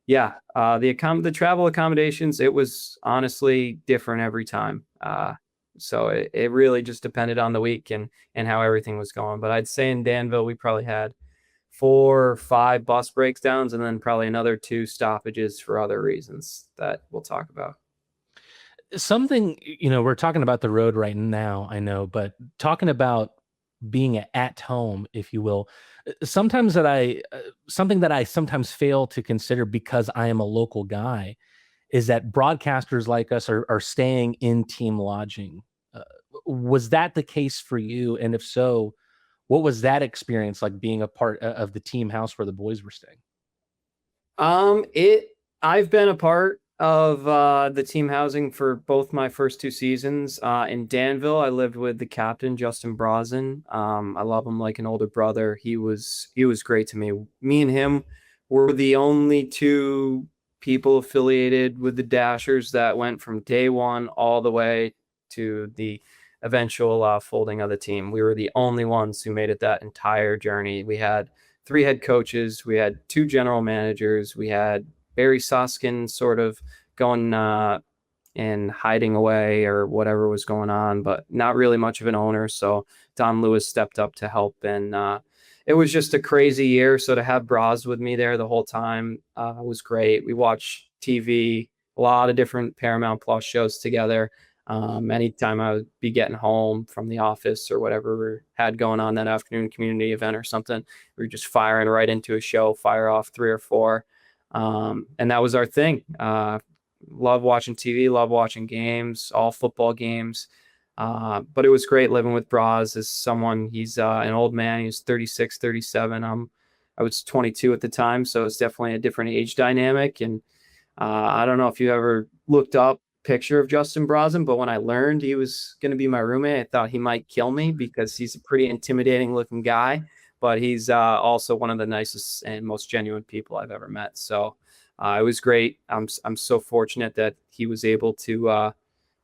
yeah, the travel accommodations, it was honestly different every time. So it really just depended on the week and how everything was going. But I'd say in Danville, we probably had 4 or 5 bus breakdowns, and then probably another 2 stoppages for other reasons that we'll talk about. Something, we're talking about the road right now, I know, but talking about being at home, if you will, something that I sometimes fail to consider because I am a local guy is that broadcasters like us are staying in team lodging. Uh, was that the case for you? And if so, what was that experience like being a part of the team house where the boys were staying? It I've been a part of the team housing for both my first 2 seasons. In Danville, I lived with the captain, Justin Brosnan. I love him like an older brother. He was great to me. Me and him were the only 2 people affiliated with the Dashers that went from day one all the way to the eventual folding of the team. We were the only ones who made it that entire journey. We had three head coaches. We had two general managers. We had Barry Soskin sort of going and hiding away or whatever was going on, but not really much of an owner. So Don Lewis stepped up to help, and it was just a crazy year. So to have Braz with me there the whole time was great. We watched TV, a lot of different Paramount Plus shows together. Anytime I would be getting home from the office or whatever we had going on that afternoon, community event or something, we were just firing right into a show, fire off three or four. And that was our thing. Love watching TV, love watching games, all football games. But it was great living with Braz as someone, he's an old man. He's 36, 37. I was 22 at the time. So it's definitely a different age dynamic. And I don't know if you ever looked up picture of Justin Brazen, but when I learned he was going to be my roommate, I thought he might kill me because he's a pretty intimidating looking guy, but he's also one of the nicest and most genuine people I've ever met. So it was great. I'm so fortunate that he was able to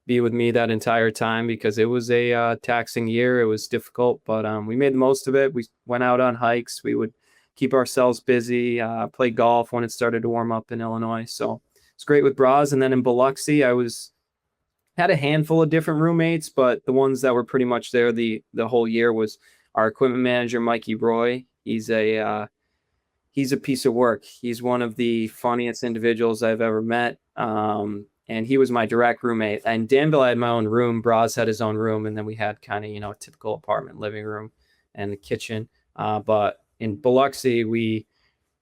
be with me that entire time because it was a taxing year. It was difficult, but we made the most of it. We went out on hikes. We would keep ourselves busy, play golf when it started to warm up in Illinois. So it's great with Braz. And then in Biloxi, had a handful of different roommates, but the ones that were pretty much there the whole year was our equipment manager, Mikey Roy. He's a piece of work. He's one of the funniest individuals I've ever met. And he was my direct roommate. And Danville, I had my own room. Braz had his own room. And then we had kind of, a typical apartment living room and a kitchen. But in Biloxi,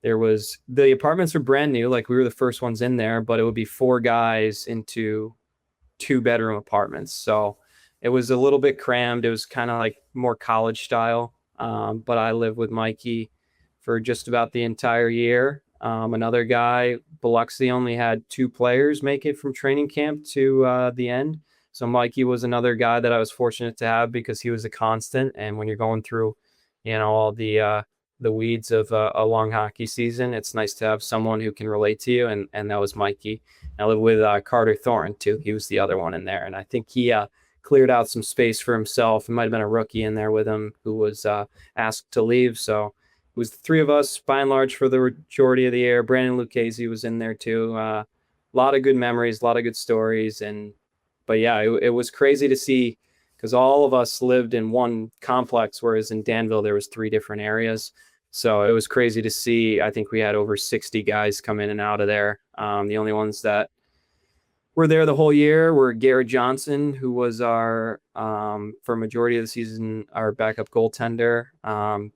the apartments were brand new. Like we were the first ones in there, but it would be four guys into 2-bedroom apartments. So it was a little bit crammed. It was kind of like more college style. But I lived with Mikey for just about the entire year. Another guy, Biloxi only had 2 players make it from training camp to the end. So Mikey was another guy that I was fortunate to have because he was a constant. And when you're going through, all the weeds of a long hockey season, it's nice to have someone who can relate to you. And that was Mikey. I lived with Carter Thornton too. He was the other one in there. And I think he cleared out some space for himself. It might've been a rookie in there with him who was asked to leave. So it was the 3 of us by and large for the majority of the year. Brandon Lucchese was in there too. A lot of good memories, a lot of good stories. But yeah, it was crazy to see because all of us lived in one complex, whereas in Danville, there was 3 different areas. So it was crazy to see. I think we had over 60 guys come in and out of there. The only ones that were there the whole year were Garrett Johnson, who was our, for majority of the season, our backup goaltender.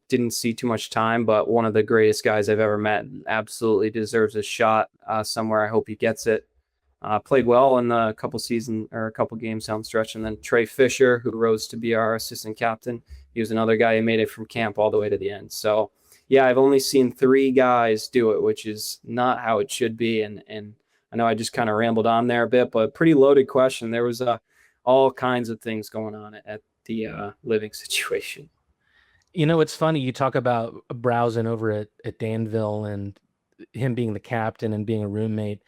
Didn't see too much time, but one of the greatest guys I've ever met. Absolutely deserves a shot somewhere. I hope he gets it. Played well in the couple games down the stretch. And then Trey Fisher, who rose to be our assistant captain. He was another guy who made it from camp all the way to the end. So yeah, I've only seen 3 guys do it, which is not how it should be. And I know I just kind of rambled on there a bit, but pretty loaded question. There was all kinds of things going on at the living situation. It's funny. You talk about browsing over at Danville and him being the captain and being a roommate.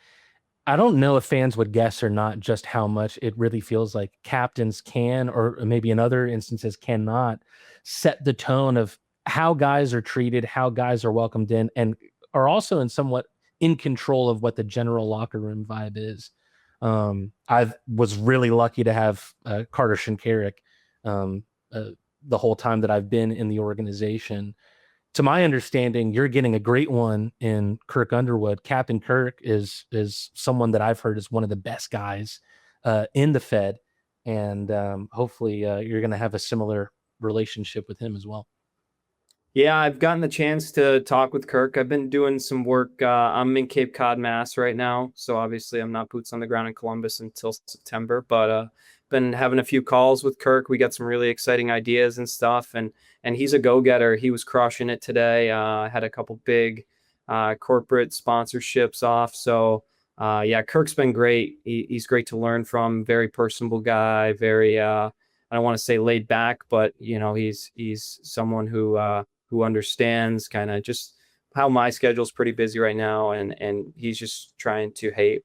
I don't know if fans would guess or not just how much it really feels like captains can, or maybe in other instances cannot, set the tone of how guys are treated, how guys are welcomed in, and are also somewhat in control of what the general locker room vibe is. I was really lucky to have Carter Shinkarik the whole time that I've been in the organization. To my understanding, you're getting a great one in Kirk Underwood. Captain Kirk is someone that I've heard is one of the best guys in the Fed, and hopefully you're going to have a similar relationship with him as well. Yeah, I've gotten the chance to talk with Kirk. I've been doing some work. I'm in Cape Cod, Mass right now. So obviously I'm not boots on the ground in Columbus until September, but been having a few calls with Kirk. We got some really exciting ideas and stuff. And he's a go-getter. He was crushing it today. Had a couple big corporate sponsorships off. So yeah, Kirk's been great. He's great to learn from. Very personable guy. Very, I don't want to say laid back, but he's someone who understands kind of just how my schedule's pretty busy right now. And he's just trying to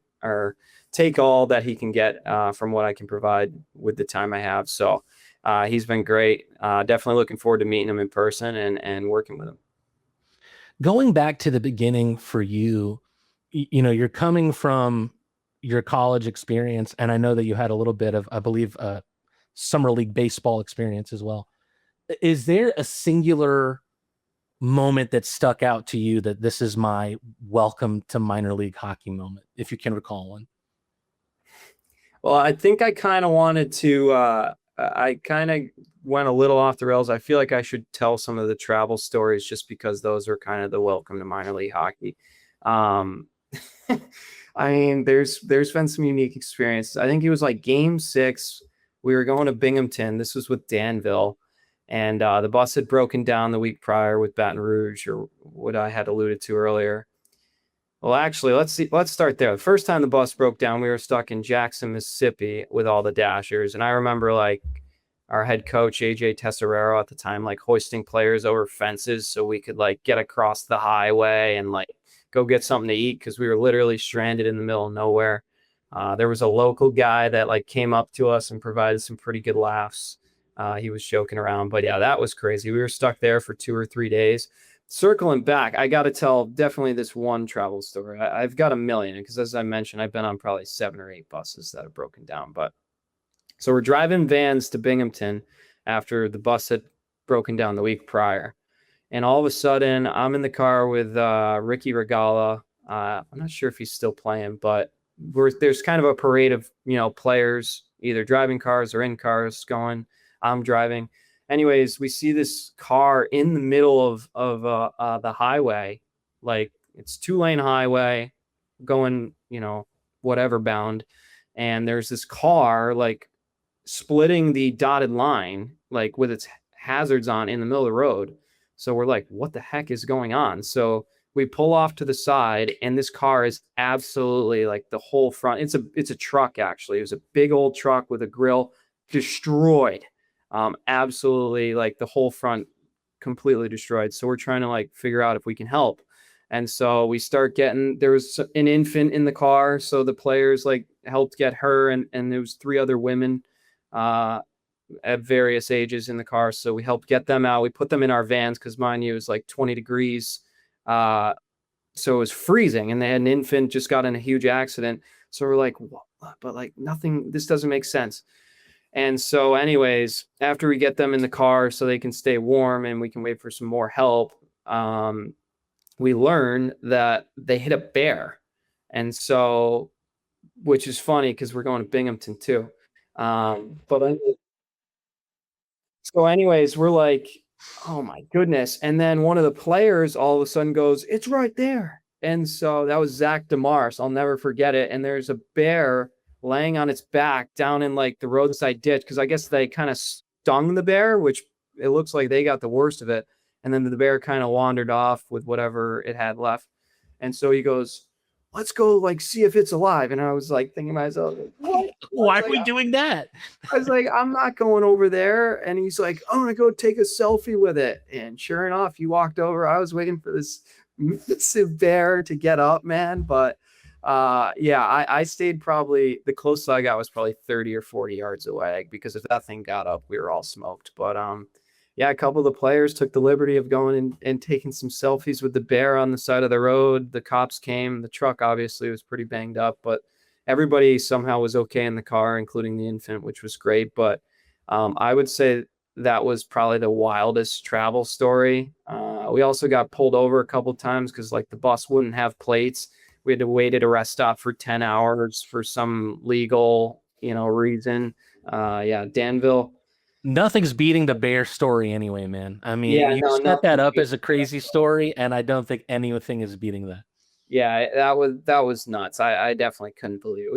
take all that he can get from what I can provide with the time I have. So he's been great. Definitely looking forward to meeting him in person and working with him. Going back to the beginning for you, you're coming from your college experience, and I know that you had a little bit of, I believe, summer league baseball experience as well. Is there a singular moment that stuck out to you that this is my welcome to minor league hockey moment, if you can recall one? Well, I think I kind of wanted to, I kind of went a little off the rails. I feel like I should tell some of the travel stories just because those are kind of the welcome to minor league hockey. Um, I mean, there's been some unique experiences. I think it was like game 6. We were going to Binghamton. This was with Danville, and the bus had broken down the week prior with Baton Rouge, or what I had alluded to earlier. Well, actually, let's start there. The first time the bus broke down, we were stuck in Jackson, Mississippi with all the Dashers. And I remember like our head coach, AJ Tesserero at the time, like hoisting players over fences so we could like get across the highway and like go get something to eat because we were literally stranded in the middle of nowhere. There was a local guy that like came up to us and provided some pretty good laughs. He was joking around, but yeah, that was crazy. We were stuck there for 2 or 3 days. Circling back, I got to tell definitely this one travel story. I've got a million because, as I mentioned, I've been on probably 7 or 8 buses that have broken down. But so we're driving vans to Binghamton after the bus had broken down the week prior. And all of a sudden, I'm in the car with Ricky Regala. I'm not sure if he's still playing, but there's kind of a parade of, players either driving cars or in cars going. I'm driving. Anyways, we see this car in the middle of the highway. Like it's 2-lane highway going, whatever bound. And there's this car like splitting the dotted line, like with its hazards on in the middle of the road. So we're like, what the heck is going on? So we pull off to the side, and this car is absolutely like the whole front. It's a truck actually. It was a big old truck with a grill destroyed. Absolutely like the whole front completely destroyed. So we're trying to like figure out if we can help. And so we start getting, there was an infant in the car. So the players like helped get her, and there was 3 other women uh, at various ages in the car. So we helped get them out. We put them in our vans because mind you, it was like 20 degrees. Uh, so it was freezing, and they had an infant just got in a huge accident. So we're like, what? But like nothing, this doesn't make sense. And so, anyways, after we get them in the car so they can stay warm and we can wait for some more help, we learn that they hit a bear. And so, which is funny because we're going to Binghamton too. But so, anyways, we're like, oh my goodness. And then one of the players all of a sudden goes, it's right there. And so that was Zach DeMars. I'll never forget it. And there's a bear laying on its back down in like the roadside ditch because I guess they kind of stung the bear, which it looks like they got the worst of it. And then the bear kind of wandered off with whatever it had left. And so he goes, let's go like see if it's alive. And I was like thinking to myself, what? Why are we doing that? I was like, I'm not going over there. And he's like, I'm going to go take a selfie with it. And sure enough, he walked over. I was waiting for this massive bear to get up, man. But yeah, I stayed probably, the closest I got was probably 30 or 40 yards away because if that thing got up, we were all smoked. But yeah, a couple of the players took the liberty of going and taking some selfies with the bear on the side of the road. The cops came. The truck obviously was pretty banged up, but everybody somehow was okay in the car, including the infant, which was great. But I would say that was probably the wildest travel story. We also got pulled over a couple of times because like the bus wouldn't have plates. We had to wait at a rest stop for 10 hours for some legal, reason. Yeah, Danville. Nothing's beating the bear story anyway, man. I mean, Yeah, you no, set that nothing. up as a crazy story, and I don't think anything is beating that. Yeah, that was nuts. I definitely couldn't believe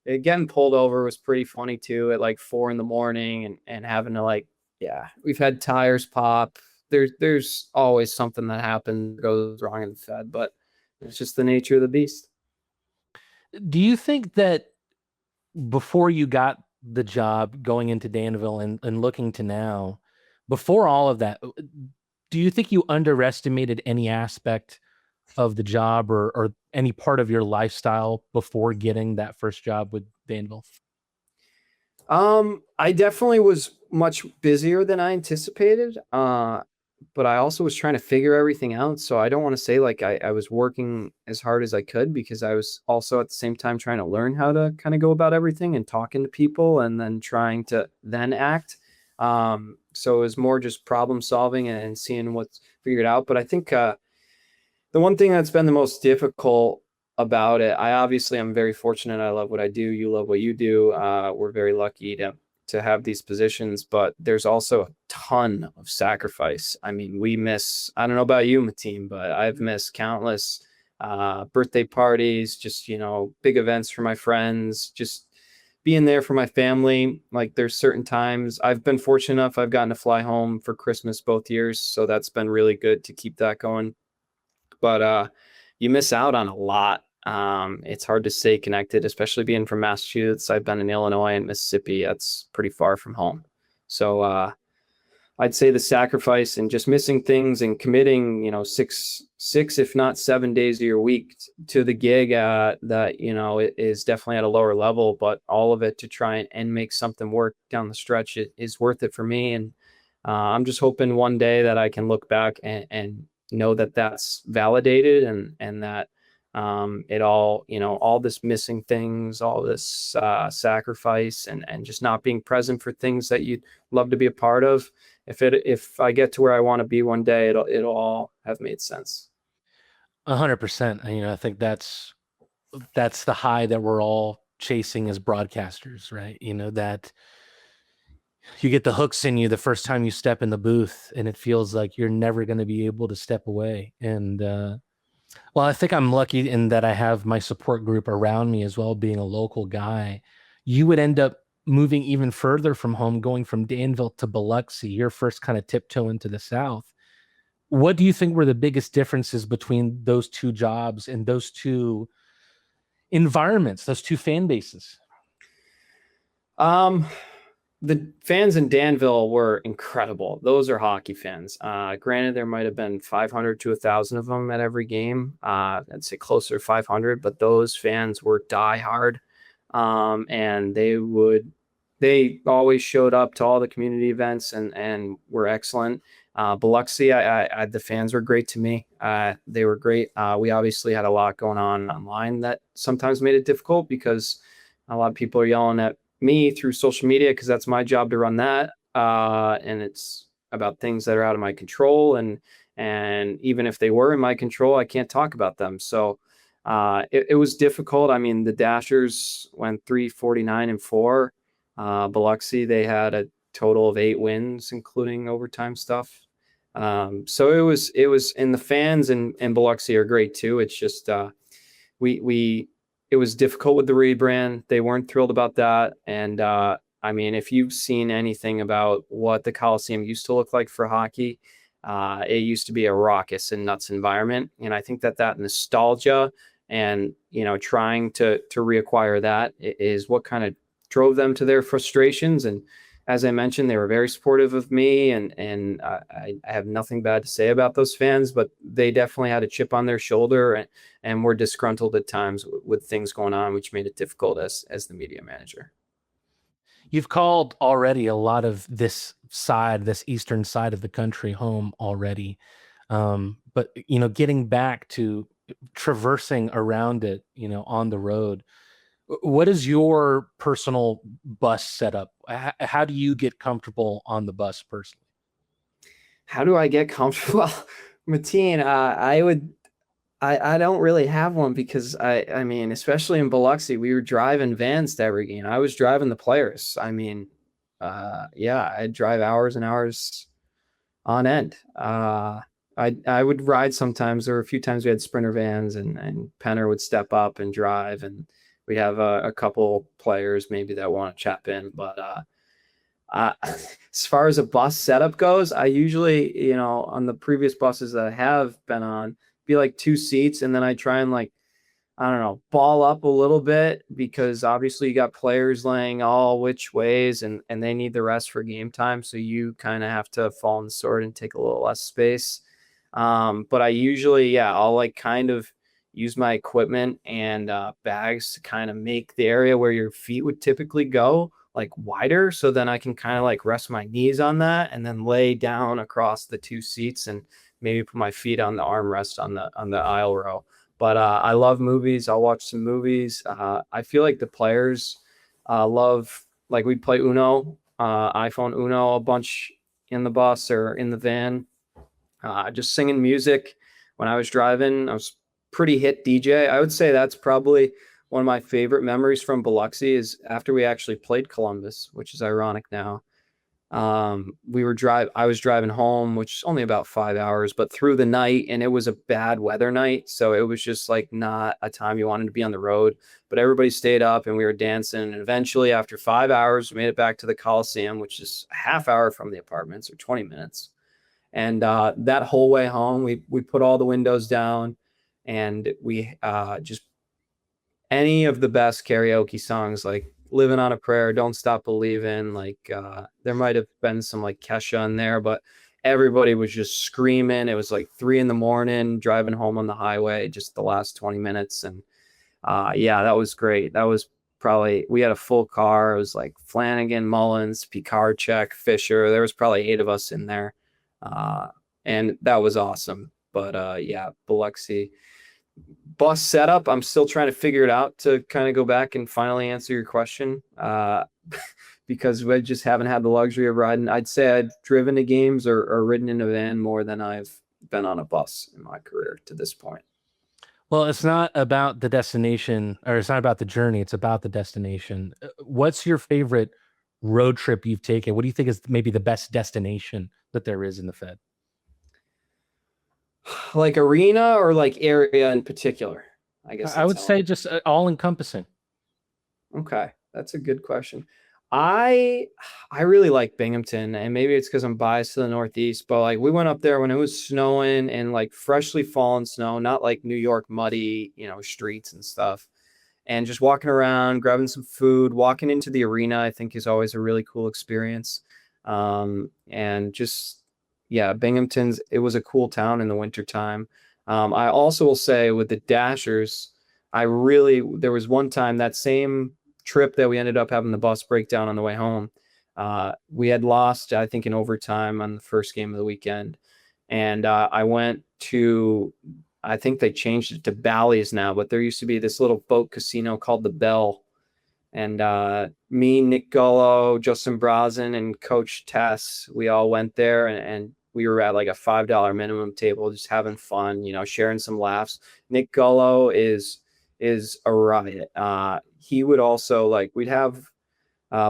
it. Getting pulled over was pretty funny too at like 4 in the morning and having to like, yeah, we've had tires pop. There's always something that happens goes wrong in the Fed, but it's just the nature of the beast. Do you think that before you got the job going into Danville and looking to now, before all of that, do you think you underestimated any aspect of the job or any part of your lifestyle before getting that first job with Danville? I definitely was much busier than I anticipated. but I also was trying to figure everything out. So I don't want to say like I was working as hard as I could, because I was also at the same time trying to learn how to kind of go about everything and talking to people and then trying to then act. So it was more just problem solving and seeing what's figured out. But I think the one thing that's been the most difficult about it, I obviously I'm very fortunate. I love what I do. You love what you do. We're very lucky to have these positions, but there's also a ton of sacrifice. I mean, we miss, I don't know about you, Matteen, but I've missed countless birthday parties, just, big events for my friends, just being there for my family. Like there's certain times I've been fortunate enough, I've gotten to fly home for Christmas both years. So that's been really good to keep that going. But you miss out on a lot. It's hard to stay connected, especially being from Massachusetts. I've been in Illinois and Mississippi. That's pretty far from home. So I'd say the sacrifice and just missing things and committing, six, if not 7 days of your week to the gig that, it is definitely at a lower level, but all of it to try and make something work down the stretch is worth it for me. And I'm just hoping one day that I can look back and know that that's validated, and that it all, all this missing things, all this sacrifice and just not being present for things that you'd love to be a part of. If I get to where I want to be one day, it'll all have made sense. 100%. I think that's the high that we're all chasing as broadcasters, right? That you get the hooks in you the first time you step in the booth, and it feels like you're never going to be able to step away. And well, I think I'm lucky in that I have my support group around me as well, being a local guy. You would end up moving even further from home, going from Danville to Biloxi, your first kind of tiptoe into the South. What do you think were the biggest differences between those two jobs and those two environments, those two fan bases? Um, the fans in Danville were incredible. Those are hockey fans. Granted, there might have been 500 to 1,000 of them at every game. I'd say closer to 500, but those fans were diehard. And they always showed up to all the community events and were excellent. Biloxi, the fans were great to me. They were great. We obviously had a lot going on online that sometimes made it difficult, because a lot of people are yelling at me through social media, because that's my job to run that. And it's about things that are out of my control. And even if they were in my control, I can't talk about them. So it was difficult. I mean, the Dashers went 349-4. Biloxi, they had a total of 8 wins, including overtime stuff. So it was, and the fans in Biloxi are great too. It's just it was difficult with the rebrand. They weren't thrilled about that. And I mean, if you've seen anything about what the Coliseum used to look like for hockey, it used to be a raucous and nuts environment. And I think that nostalgia and, trying to reacquire that is what kind of drove them to their frustrations. And as I mentioned, they were very supportive of me, and I have nothing bad to say about those fans, but they definitely had a chip on their shoulder and were disgruntled at times with things going on, which made it difficult as the media manager. You've called already a lot of this side, this eastern side of the country home already. But getting back to traversing around it, on the road, what is your personal bus setup? How do you get comfortable on the bus personally? How do I get comfortable? Matteen, I don't really have one, because I mean, especially in Biloxi, we were driving vans to every game. I was driving the players. I mean, yeah, I'd drive hours and hours on end. I would ride sometimes. There were a few times we had Sprinter vans, and Penner would step up and drive, and we'd have a couple players maybe that want to chap in. But as far as a bus setup goes, I usually, on the previous buses that I have been on, be like 2 seats, and then I try and, like, I don't know, ball up a little bit, because obviously you got players laying all which ways, and they need the rest for game time. So you kind of have to fall on the sword and take a little less space. But I usually, yeah, I'll like kind of use my equipment and bags to kind of make the area where your feet would typically go like wider, so then I can kind of like rest my knees on that and then lay down across the two seats and maybe put my feet on the armrest on the aisle row. But I love movies. I'll watch some movies. I feel like the players love, like, we play Uno, iPhone Uno a bunch in the bus or in the van, just singing music. When I was driving, I was pretty hit DJ. I would say that's probably one of my favorite memories from Biloxi is after we actually played Columbus, which is ironic now. I was driving home, which is only about 5 hours, but through the night, and it was a bad weather night. So it was just like not a time you wanted to be on the road, but everybody stayed up and we were dancing. And eventually after 5 hours, we made it back to the Coliseum, which is a half hour from the apartments or 20 minutes. And that whole way home, we put all the windows down and we just any of the best karaoke songs, like Living on a Prayer, Don't Stop Believing. Like there might have been some like Kesha in there, but everybody was just screaming. It was like 3 a.m. driving home on the highway, just the last 20 minutes. And yeah, that was great. That was probably, we had a full car. It was like Flanagan, Mullins, Picard, Fisher. There was probably 8 of us in there. Uh, and that was awesome. But yeah, Biloxi bus setup, I'm still trying to figure it out to kind of go back and finally answer your question. Because we just haven't had the luxury of riding. I'd say I've driven to games or ridden in a van more than I've been on a bus in my career to this point. Well, it's not about the destination, or it's not about the journey, it's about the destination. What's your favorite road trip you've taken? What do you think is maybe the best destination that there is in the Fed? Like arena or like area in particular? I guess I that's would how. say just all encompassing. Okay, that's a good question. I I really like Binghamton, and maybe it's because I'm biased to the Northeast, but like we went up there when it was snowing and like freshly fallen snow, not like New York muddy, streets and stuff. And just walking around, grabbing some food, walking into the arena, I think is always a really cool experience. And just, yeah, Binghamton's, it was a cool town in the wintertime. I also will say with the Dashers, there was one time that same trip that we ended up having the bus breakdown on the way home. We had lost, I think, in overtime on the first game of the weekend. And I went to, I think they changed it to Bally's now, but there used to be this little boat casino called the Bell. And me, Nick Gullo, Justin Brazen, and Coach Tess, we all went there and we were at like a $5 minimum table, just having fun, sharing some laughs. Nick Gullo is a riot. He would also like, we'd have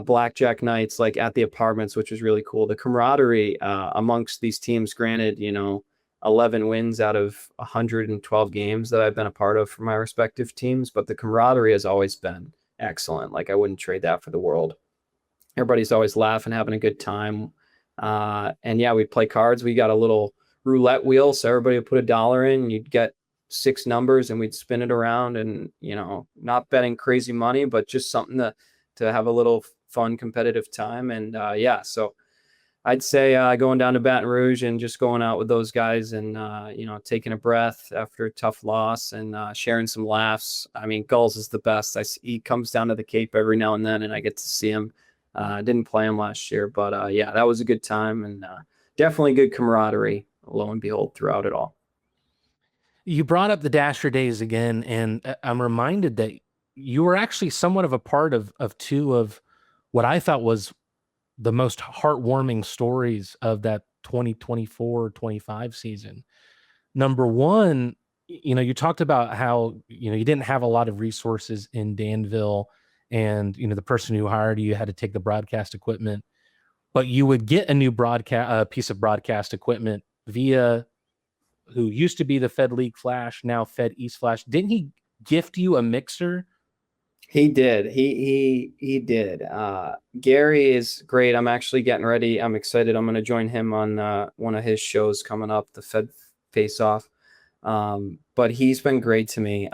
blackjack nights like at the apartments, which was really cool. The camaraderie amongst these teams, granted, 11 wins out of 112 games that I've been a part of for my respective teams, but the camaraderie has always been excellent. Like I wouldn't trade that for the world. Everybody's always laughing, having a good time. And yeah, we'd play cards. We got a little roulette wheel, so everybody would put $1 in, and you'd get 6 numbers, and we'd spin it around, and not betting crazy money, but just something to have a little fun, competitive time. And yeah, so I'd say going down to Baton Rouge and just going out with those guys and taking a breath after a tough loss and sharing some laughs. I mean, Gulls is the best. He comes down to the Cape every now and then, and I get to see him. I didn't play him last year, but yeah, that was a good time and definitely good camaraderie, lo and behold, throughout it all. You brought up the Dasher days again, and I'm reminded that you were actually somewhat of a part of two of what I thought was the most heartwarming stories of that 2024-25 season. Number one, you talked about how, you didn't have a lot of resources in Danville, and, the person who hired you had to take the broadcast equipment, but you would get a new piece of broadcast equipment via who used to be the Fed League Flash, now Fed East Flash. Didn't he gift you a mixer? He did. He did. Gary is great. I'm actually getting ready. I'm excited. I'm going to join him on one of his shows coming up, the Fed Face Off. But he's been great to me.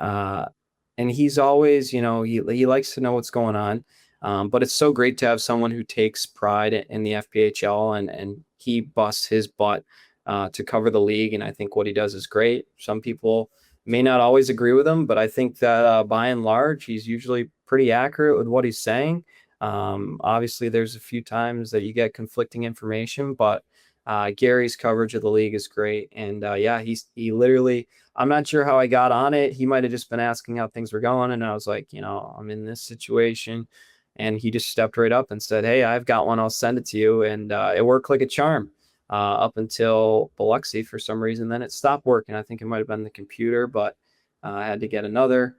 And he's always, he likes to know what's going on. But it's so great to have someone who takes pride in the FPHL and he busts his butt to cover the league. And I think what he does is great. Some people may not always agree with him, but I think that by and large, he's usually pretty accurate with what he's saying. Obviously, there's a few times that you get conflicting information, but Gary's coverage of the league is great. And yeah, he literally, I'm not sure how I got on it. He might have just been asking how things were going. And I was like, I'm in this situation. And he just stepped right up and said, "Hey, I've got one. I'll send it to you." And it worked like a charm up until Biloxi for some reason. Then it stopped working. I think it might have been the computer, but I had to get another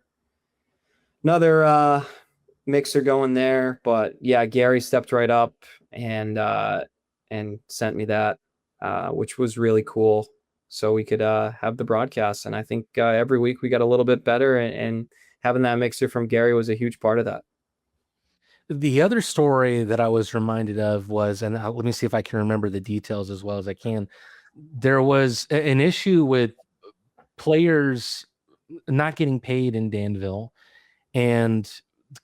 mixer going there. But yeah, Gary stepped right up and sent me that, which was really cool. So we could have the broadcast. And I think every week we got a little bit better, and having that mixer from Gary was a huge part of that. The other story that I was reminded of was, and let me see if I can remember the details as well as I can. There was an issue with players not getting paid in Danville and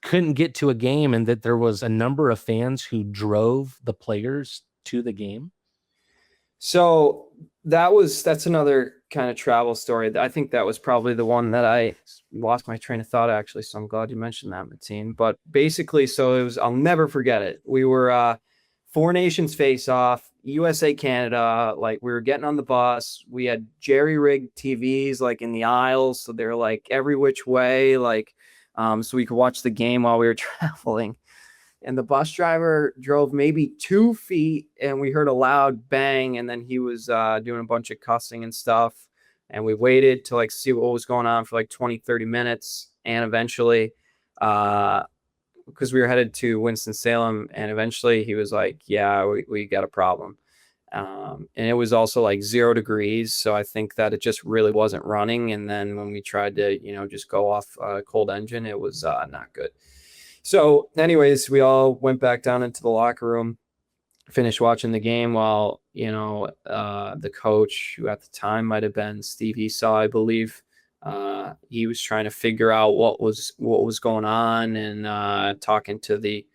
couldn't get to a game, and that there was a number of fans who drove the players to the game. So that's another kind of travel story. I think that was probably the one that I lost my train of thought, actually. So I'm glad you mentioned that, Matteen. But basically, so it was, I'll never forget it. We were Four Nations face off, USA Canada. Like, we were getting on the bus. We had jerry rigged TVs like in the aisles, so they're like every which way, like so we could watch the game while we were traveling. And the bus driver drove maybe 2 feet, and we heard a loud bang, and then he was doing a bunch of cussing and stuff. And we waited to like see what was going on for like 20-30 minutes, and eventually because we were headed to Winston-Salem, and eventually he was like, "Yeah, we got a problem." And it was also like 0 degrees, so I think that it just really wasn't running. And then when we tried to just go off cold engine, it was not good. So anyways, we all went back down into the locker room, finished watching the game while, the coach, who at the time might have been Steve Esau, I believe, he was trying to figure out what was going on, and talking to the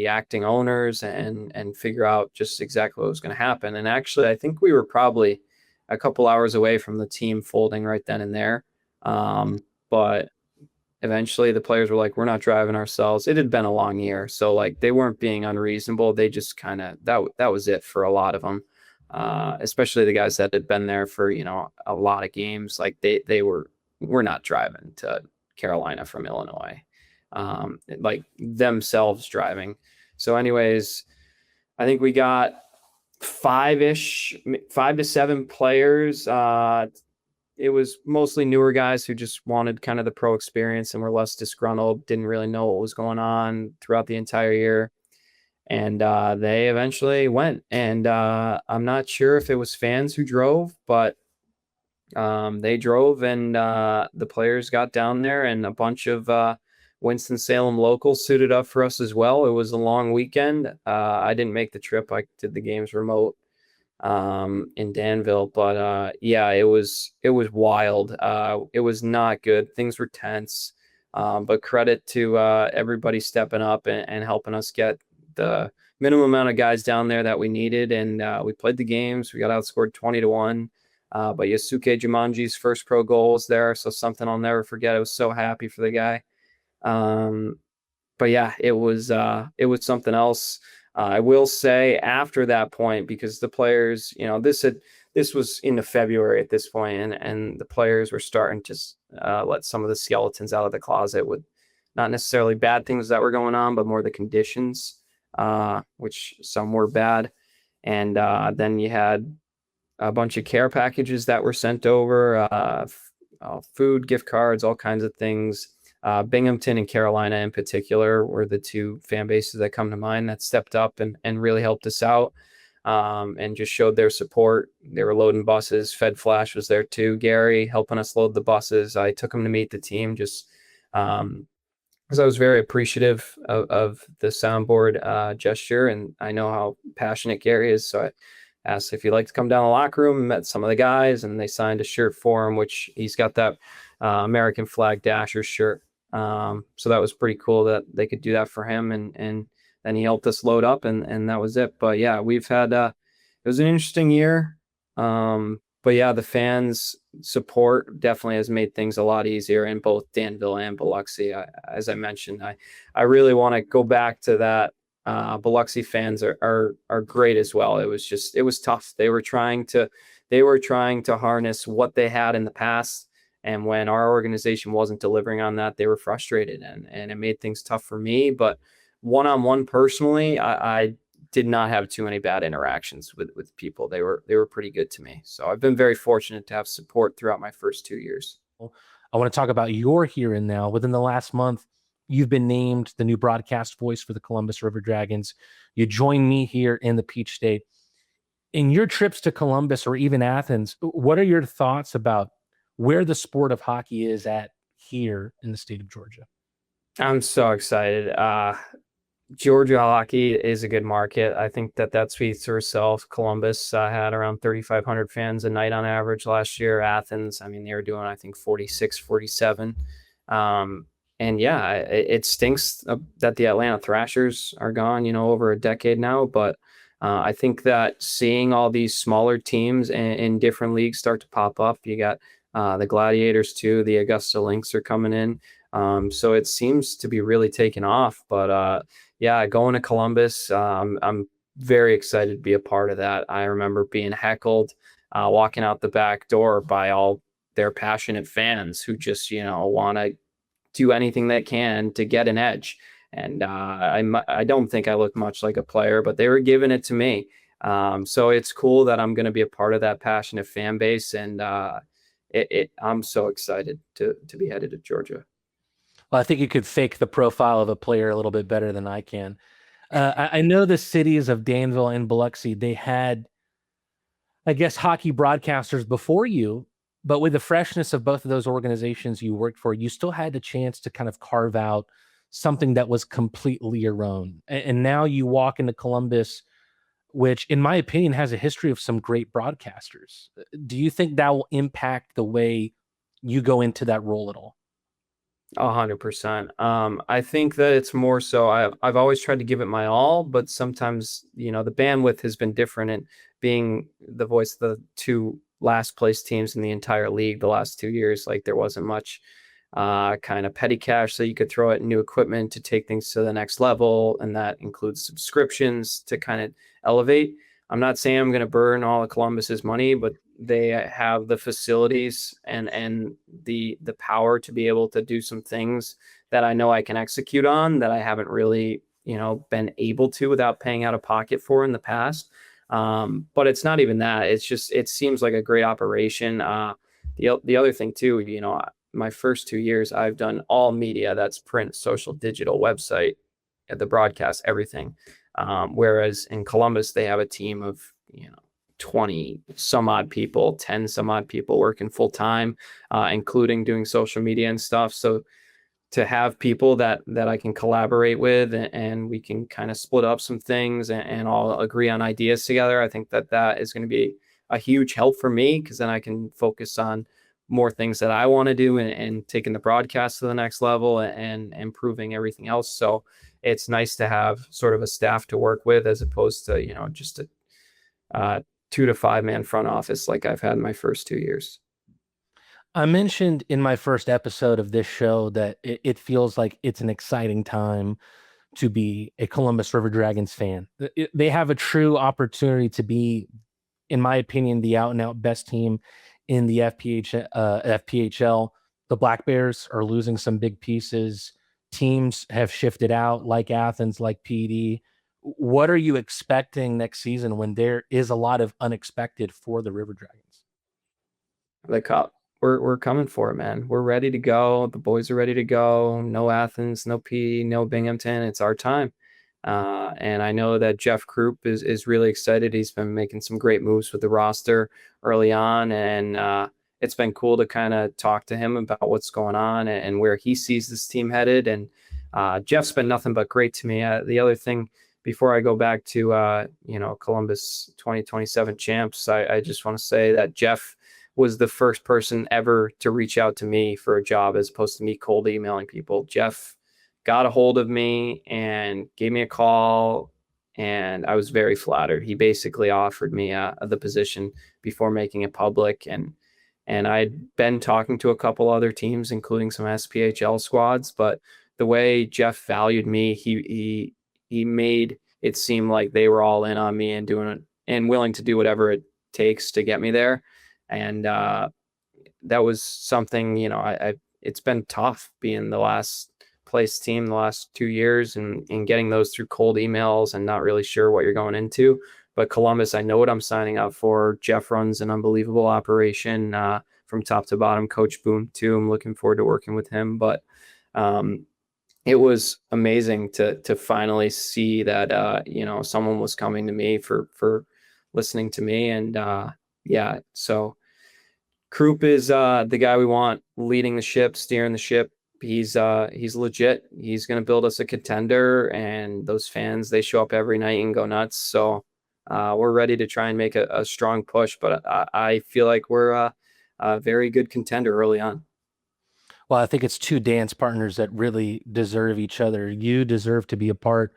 acting owners, and figure out just exactly what was going to happen. And actually, I think we were probably a couple hours away from the team folding right then and there. But eventually the players were like, "We're not driving ourselves." It had been a long year, so like they weren't being unreasonable. They just kind of, that was it for a lot of them, especially the guys that had been there for a lot of games. Like we're not driving to Carolina from Illinois, like themselves driving. So anyways, I think we got 5 to 7 players. It was mostly newer guys who just wanted kind of the pro experience and were less disgruntled, didn't really know what was going on throughout the entire year. And they eventually went. And I'm not sure if it was fans who drove, but they drove, and the players got down there, and a bunch of Winston-Salem locals suited up for us as well. It was a long weekend. I didn't make the trip. I did the games remote in Danville, but yeah, it was wild. It was not good. Things were tense, but credit to everybody stepping up and helping us get the minimum amount of guys down there that we needed. And we played the games. We got outscored 20-1. But Yasuke Jumanji's first pro goal was there, so something I'll never forget. I was so happy for the guy. But yeah, it was something else. I will say after that point, because the players, this was into February at this point, and the players were starting to let some of the skeletons out of the closet with not necessarily bad things that were going on, but more the conditions, which some were bad. And then you had a bunch of care packages that were sent over, food, gift cards, all kinds of things. Binghamton and Carolina in particular were the two fan bases that come to mind that stepped up and really helped us out, and just showed their support. They were loading buses. Fed Flash was there too. Gary helping us load the buses. I took him to meet the team just because I was very appreciative of the soundboard gesture, and I know how passionate Gary is. So I asked if he'd like to come down the locker room, and met some of the guys, and they signed a shirt for him, which he's got that American flag dasher shirt. So that was pretty cool that they could do that for him. And then he helped us load up, and that was it. But yeah, we've had, it was an interesting year. but yeah, the fans support definitely has made things a lot easier in both Danville and Biloxi. As I mentioned, I really want to go back to that. Biloxi fans are great as well. It was tough. They were trying to harness what they had in the past, and when our organization wasn't delivering on that, they were frustrated, and it made things tough for me. But one on one personally, I did not have too many bad interactions with people. They were pretty good to me. So I've been very fortunate to have support throughout my first 2 years. I want to talk about your here and now. Within the last month, you've been named the new broadcast voice for the Columbus River Dragons. You join me here in the Peach State. In your trips to Columbus or even Athens, what are your thoughts about where the sport of hockey is at here in the state of Georgia? I'm so excited. Georgia hockey is a good market. I think that speaks to herself. Columbus had around 3,500 fans a night on average last year. Athens, I mean, they were doing, I think, 46, 47. And yeah, it stinks that the Atlanta Thrashers are gone, over a decade now. But I think that seeing all these smaller teams in different leagues start to pop up, you got the Gladiators too, the Augusta Lynx are coming in. So it seems to be really taking off. But yeah, going to Columbus, I'm very excited to be a part of that. I remember being heckled, walking out the back door by all their passionate fans who just, want to do anything they can to get an edge. And I don't think I look much like a player, but they were giving it to me. So it's cool that I'm going to be a part of that passionate fan base. And I'm so excited to be headed to Georgia. Well, I think you could fake the profile of a player a little bit better than I can. I know the cities of Danville and Biloxi, they had, I guess, hockey broadcasters before you, but with the freshness of both of those organizations you worked for, you still had the chance to kind of carve out something that was completely your own. And now you walk into Columbus, which, in my opinion, has a history of some great broadcasters. Do you think that will impact the way you go into that role at all? 100%. I think that it's more so I've always tried to give it my all, but sometimes, the bandwidth has been different, and being the voice of the two last place teams in the entire league the last 2 years, like there wasn't much kind of petty cash so you could throw at new equipment to take things to the next level, and that includes subscriptions to kind of elevate. I'm not saying I'm going to burn all of Columbus's money, but they have the facilities and the power to be able to do some things that I know I can execute on that I haven't really, been able to without paying out of pocket for in the past. But it's not even that. It's just it seems like a great operation. The other thing too, my first 2 years, I've done all media. That's print, social, digital, website, the broadcast, everything. Whereas in Columbus, they have a team of, 20 some odd people, 10 some odd people working full time, including doing social media and stuff. So to have people that I can collaborate with, and we can kind of split up some things and all agree on ideas together, I think that is going to be a huge help for me, because then I can focus on more things that I want to do, and taking the broadcast to the next level and improving everything else. So it's nice to have sort of a staff to work with, as opposed to, just a 2 to 5 man front office like I've had in my first 2 years. I mentioned in my first episode of this show that it feels like it's an exciting time to be a Columbus River Dragons fan. They have a true opportunity to be, in my opinion, the out and out best team in the FPHL. The Black Bears are losing some big pieces. Teams have shifted out, like Athens, like PD. What are you expecting next season when there is a lot of unexpected for the River Dragons? The cup. We're coming for it, man. We're ready to go. The boys are ready to go. No Athens, no PD, no Binghamton. It's our time. And I know that Jeff Krupp is really excited. He's been making some great moves with the roster early on, and it's been cool to kind of talk to him about what's going on and where he sees this team headed. And Jeff's been nothing but great to me. The other thing, before I go back to Columbus 2027 champs, I just want to say that Jeff was the first person ever to reach out to me for a job, as opposed to me cold emailing people. Jeff got a hold of me and gave me a call and I was very flattered. He basically offered me the position before making it public, and I'd been talking to a couple other teams, including some SPHL squads, but the way Jeff valued me, he made it seem like they were all in on me and doing it and willing to do whatever it takes to get me there. And that was something, I it's been tough being the last place team the last 2 years and getting those through cold emails and not really sure what you're going into. But Columbus, I know what I'm signing up for. Jeff runs an unbelievable operation from top to bottom. Coach Boone too. I'm looking forward to working with him. But it was amazing to finally see that someone was coming to me for listening to me. And yeah, so Krupp is the guy we want leading the ship, steering the ship. He's legit. He's going to build us a contender, and those fans, they show up every night and go nuts. So we're ready to try and make a strong push, but I feel like we're a very good contender early on. Well, I think it's two dance partners that really deserve each other. You deserve to be a part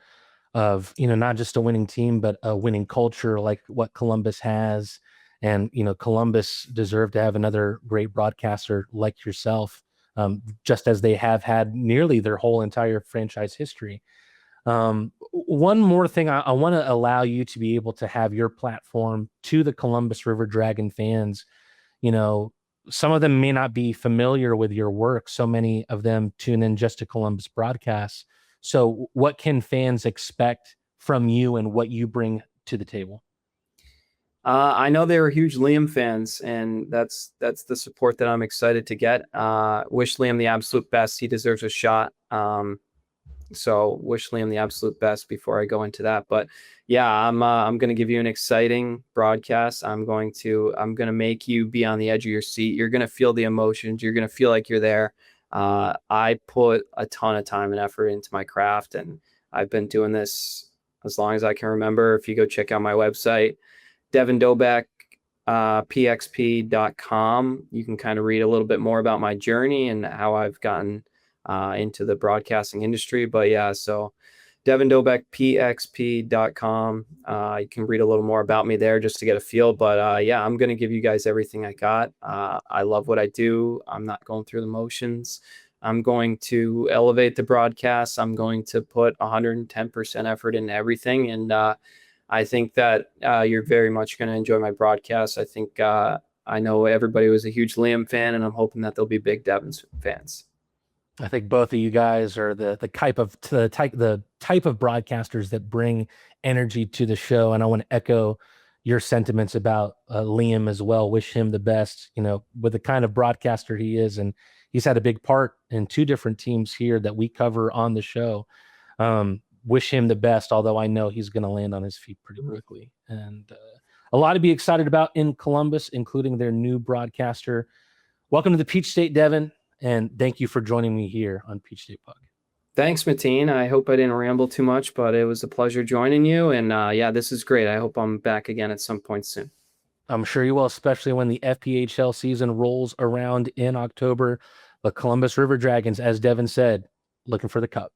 of, not just a winning team, but a winning culture like what Columbus has. And, Columbus deserved to have another great broadcaster like yourself, just as they have had nearly their whole entire franchise history. One more thing, I want to allow you to be able to have your platform to the Columbus River Dragon fans. Some of them may not be familiar with your work. So many of them tune in just to Columbus broadcasts. So what can fans expect from you and what you bring to the table? I know they were huge Liam fans, and that's the support that I'm excited to get. Wish Liam the absolute best. He deserves a shot. So wish Liam the absolute best before I go into that. But yeah, I'm going to give you an exciting broadcast. I'm going to make you be on the edge of your seat. You're going to feel the emotions. You're going to feel like you're there. I put a ton of time and effort into my craft, and I've been doing this as long as I can remember. If you go check out my website, Devin Dobek, pxp.com, you can kind of read a little bit more about my journey and how I've gotten into the broadcasting industry. But yeah, so Devin Dobek, pxp.com. You can read a little more about me there just to get a feel. But yeah, I'm going to give you guys everything I got. I love what I do. I'm not going through the motions. I'm going to elevate the broadcast. I'm going to put 110% effort into everything. And I think that you're very much going to enjoy my broadcast. I think I know everybody was a huge Liam fan, and I'm hoping that they'll be big Devin fans. I think both of you guys are the type of broadcasters that bring energy to the show, and I want to echo your sentiments about Liam as well. Wish him the best, with the kind of broadcaster he is, and he's had a big part in two different teams here that we cover on the show. Wish him the best, although I know he's going to land on his feet pretty quickly. And a lot to be excited about in Columbus, including their new broadcaster. Welcome to the Peach State, Devin, and thank you for joining me here on Peach State Puck. Thanks, Matteen. I hope I didn't ramble too much, but it was a pleasure joining you. And yeah, this is great. I hope I'm back again at some point soon. I'm sure you will, especially when the FPHL season rolls around in October. The Columbus River Dragons, as Devin said, looking for the cup.